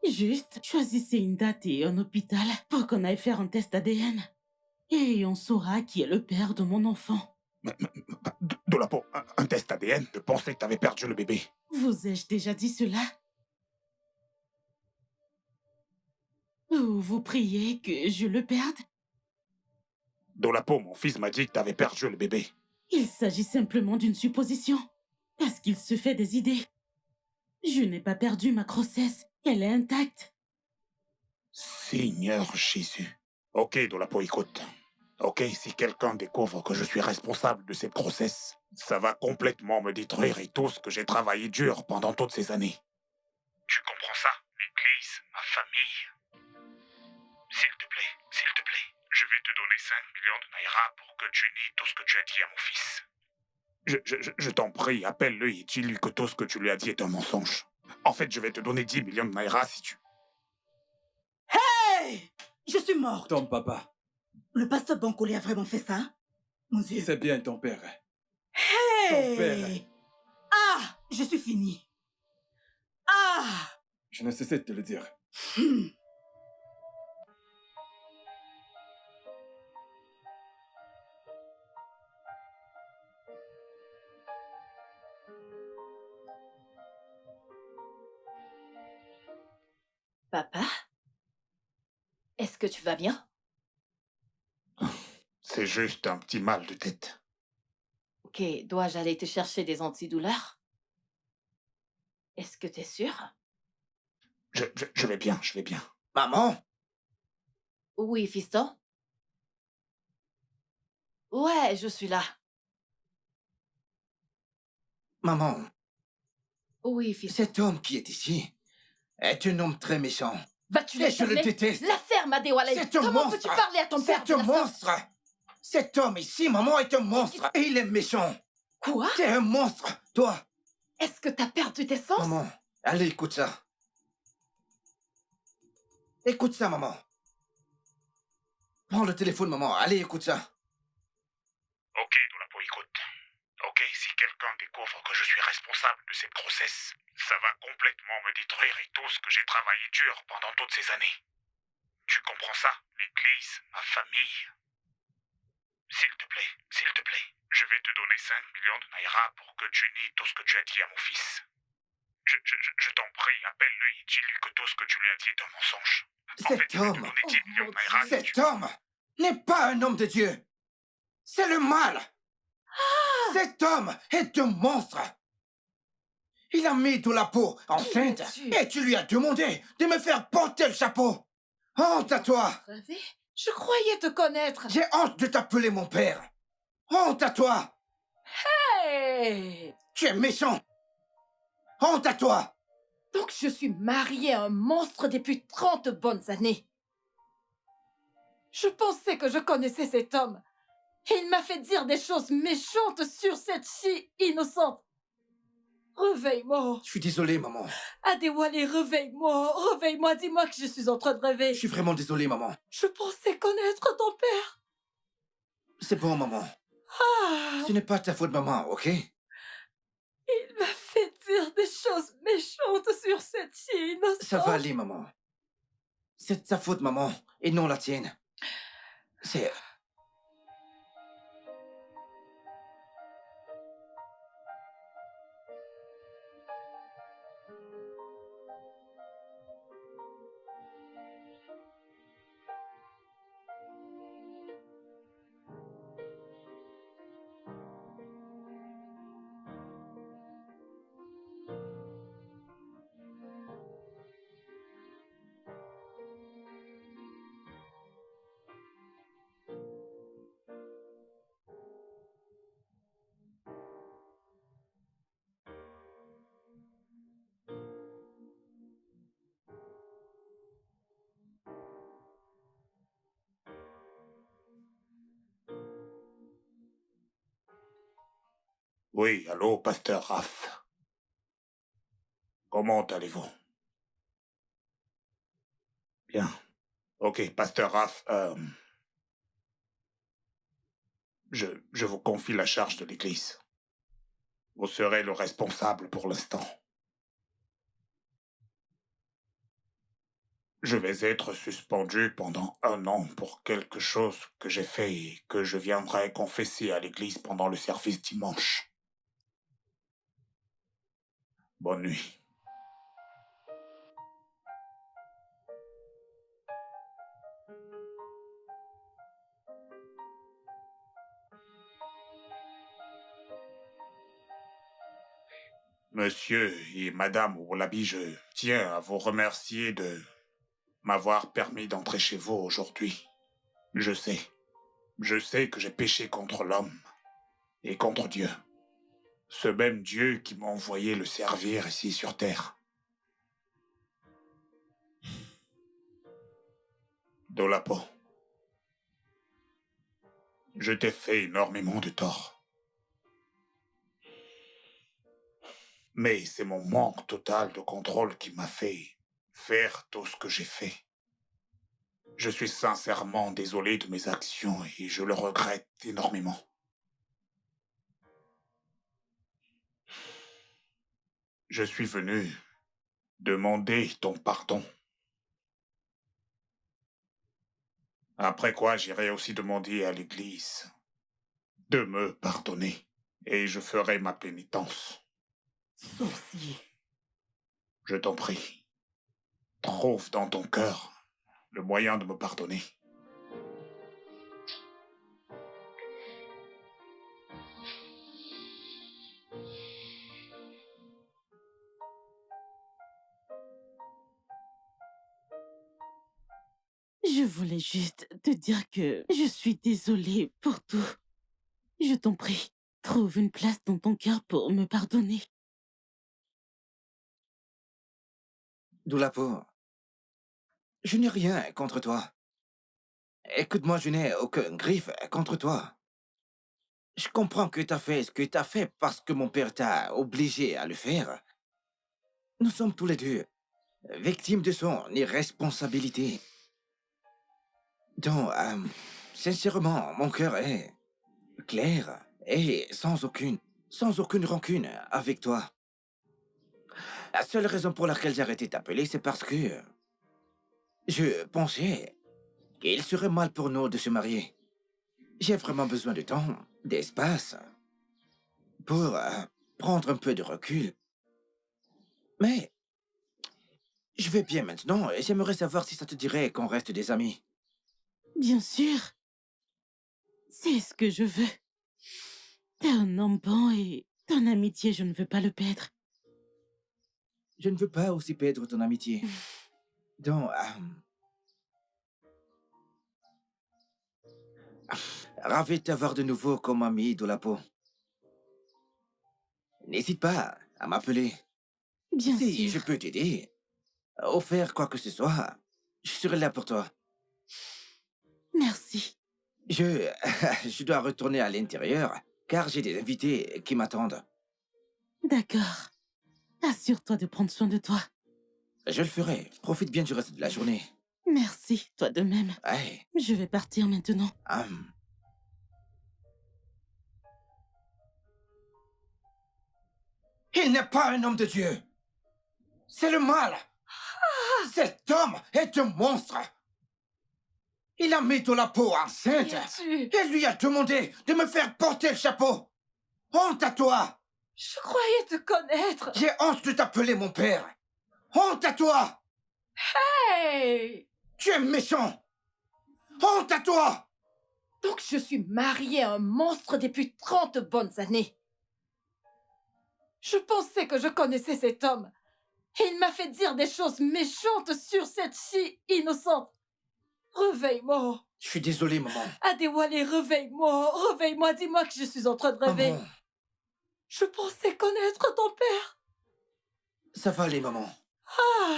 Juste, choisissez une date et un hôpital pour qu'on aille faire un test ADN. Et on saura qui est le père de mon enfant. Dolapo, un test ADN? Je pensais que t'avais perdu le bébé. Vous ai-je déjà dit cela? Ou vous priez que je le perde? Dolapo, mon fils m'a dit que t'avais perdu le bébé. Il s'agit simplement d'une supposition. Parce qu'il se fait des idées. Je n'ai pas perdu ma grossesse. Elle est intacte. Seigneur Jésus. Ok, Dolapo, écoute. Ok, si quelqu'un découvre que je suis responsable de cette grossesse, ça va complètement me détruire et tout ce que j'ai travaillé dur pendant toutes ces années. Tu comprends ça? L'église, ma famille. S'il te plaît, je vais te donner 5 millions de naira pour que tu nies tout ce que tu as dit à mon fils. Je t'en prie, appelle-le et dis-lui que tout ce que tu lui as dit est un mensonge. En fait, je vais te donner 10 millions de naira si tu... Hey! Je suis morte. Ton papa. Le pasteur Bancolé a vraiment fait ça? Mon Dieu. C'est bien ton père. Hey! Ton père. Je suis finie. Ah! Je ne cessais de te le dire. Papa? Est-ce que tu vas bien? C'est juste un petit mal de tête. Ok, dois-je aller te chercher des antidouleurs? Est-ce que t'es sûr? Je vais bien, je vais bien. Maman? Oui, fiston? Ouais, je suis là. Maman, Oui, fiston. cet homme qui est ici est un homme très méchant. Vas-tu Et je le l'enfermer? déteste. La ferme, Adéwalé! C'est un Comment monstre. peux-tu parler à ton père C'est de un la sorte? monstre. Cet homme ici, maman, est un monstre. Et il est méchant. Quoi? T'es un monstre, toi. Est-ce que t'as perdu tes sens? Maman, allez, écoute ça. Écoute ça, maman. Prends le téléphone, maman. Allez, écoute ça. Ok, Dolapo, écoute. Ok, si quelqu'un découvre que je suis responsable de ces process, ça va complètement me détruire et tout ce que j'ai travaillé dur pendant toutes ces années. Tu comprends ça? L'église, ma famille. S'il te plaît, je vais te donner 5 millions de naira pour que tu nies tout ce que tu as dit à mon fils. Je t'en prie, appelle-le et dis-lui que tout ce que tu lui as dit est un mensonge. En fait, Cet je vais te homme, donner 10 millions de naira si tu... cet homme n'est pas un homme de Dieu. C'est le mal. Cet homme est un monstre. Il a mis de la peau enceinte es-tu? et tu lui as demandé de me faire porter le chapeau. Honte à toi. Rêvé? Je croyais te connaître. J'ai honte de t'appeler mon père. Honte à toi. Hey! Tu es méchant. Honte à toi. Donc je suis mariée à un monstre depuis 30 bonnes années. Je pensais que je connaissais cet homme. Et il m'a fait dire des choses méchantes sur cette fille innocente. Réveille-moi. Je suis désolé, maman. Adéwalé, réveille-moi. Réveille-moi, dis-moi que je suis en train de rêver. Je suis vraiment désolé, maman. Je pensais connaître ton père. C'est bon, maman. Ah, Ce n'est pas ta faute, maman, ok? il m'a fait dire des choses méchantes sur cette fille innocente. Ça va aller, maman. C'est ta faute, maman, et non la tienne. C'est... Oui, allô, pasteur Raph. Comment allez-vous? Bien. Ok, pasteur Raph, je vous confie la charge de l'église. Vous serez le responsable pour l'instant. Je vais être suspendu pendant 1 an pour quelque chose que j'ai fait et que je viendrai confesser à l'église pendant le service dimanche. Bonne nuit. Monsieur et Madame Oulabi, je tiens à vous remercier de m'avoir permis d'entrer chez vous aujourd'hui. Je sais que j'ai péché contre l'homme et contre Dieu. Ce même Dieu qui m'a envoyé le servir ici sur terre. Dolapo, je t'ai fait énormément de tort. Mais c'est mon manque total de contrôle qui m'a fait faire tout ce que j'ai fait. Je suis sincèrement désolé de mes actions et je le regrette énormément. Je suis venu demander ton pardon. Après quoi, j'irai aussi demander à l'Église de me pardonner. Et je ferai ma pénitence. Sorcier. Je t'en prie. Trouve dans ton cœur le moyen de me pardonner. Je voulais juste te dire que je suis désolée pour tout. Je t'en prie, trouve une place dans ton cœur pour me pardonner. Doulapo, je n'ai rien contre toi. Écoute-moi, je n'ai aucun griffe contre toi. Je comprends que t'as fait ce que t'as fait parce que mon père t'a obligé à le faire. Nous sommes tous les deux victimes de son irresponsabilité. Donc, sincèrement, mon cœur est clair et sans aucune rancune avec toi. La seule raison pour laquelle j'ai arrêté de t'appeler, c'est parce que je pensais qu'il serait mal pour nous de se marier. J'ai vraiment besoin de temps, d'espace, pour prendre un peu de recul. Mais je vais bien maintenant et j'aimerais savoir si ça te dirait qu'on reste des amis. Bien sûr. C'est ce que je veux. T'es un homme bon et ton amitié, je ne veux pas le perdre. Je ne veux pas aussi perdre ton amitié. Donc, ravi de t'avoir de nouveau comme ami, Doulapo. N'hésite pas à m'appeler. Bien Si sûr. je peux t'aider, ou faire quoi que ce soit, je serai là pour toi. Merci. Je dois retourner à l'intérieur, car j'ai des invités qui m'attendent. D'accord. Assure-toi de prendre soin de toi. Je le ferai. Profite bien du reste de la journée. Merci, toi de même. Ouais. Je vais partir maintenant. Il n'est pas un homme de Dieu. C'est le mal. Cet homme est un monstre. Il a mis Doulapo enceinte et lui a demandé de me faire porter le chapeau. Honte à toi. Je croyais te connaître. J'ai honte de t'appeler mon père. Honte à toi. Hey! Tu es méchant. Honte à toi. Donc je suis mariée à un monstre depuis 30 bonnes années. Je pensais que je connaissais cet homme. Et il m'a fait dire des choses méchantes sur cette fille innocente. Réveille-moi. Je suis désolé, maman. Adéwale, réveille-moi. Réveille-moi, dis-moi que je suis en train de rêver. Maman, Je pensais connaître ton père. ça va aller, maman.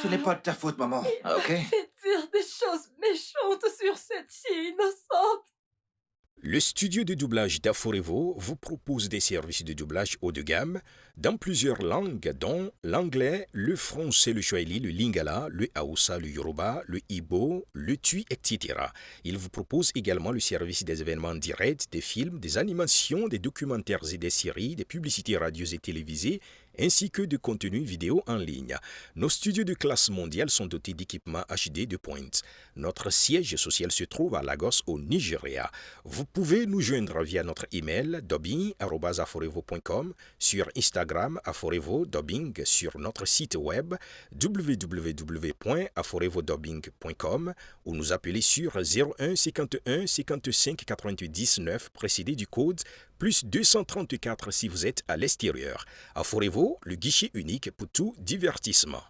Ce n'est pas de ta faute, maman. Ok? Fait dire des choses méchantes sur cette fille innocente. Le studio de doublage d'Aforevo vous propose des services de doublage haut de gamme dans plusieurs langues, dont l'anglais, le français, le swahili, le lingala, le haoussa, le yoruba, le ibo, le tui, etc. Il vous propose également le service des événements directs, des films, des animations, des documentaires et des séries, des publicités radios et télévisées, ainsi que de contenus vidéo en ligne. Nos studios de classe mondiale sont dotés d'équipements HD de pointe. Notre siège social se trouve à Lagos, au Nigeria. Vous pouvez nous joindre via notre email dubbing@aforevo.com, sur Instagram Aforevo Dubbing, sur notre site web www.aforevodubbing.com ou nous appeler sur 01 51 55 99 précédé du code plus 234 si vous êtes à l'extérieur. Aforevo, le guichet unique pour tout divertissement.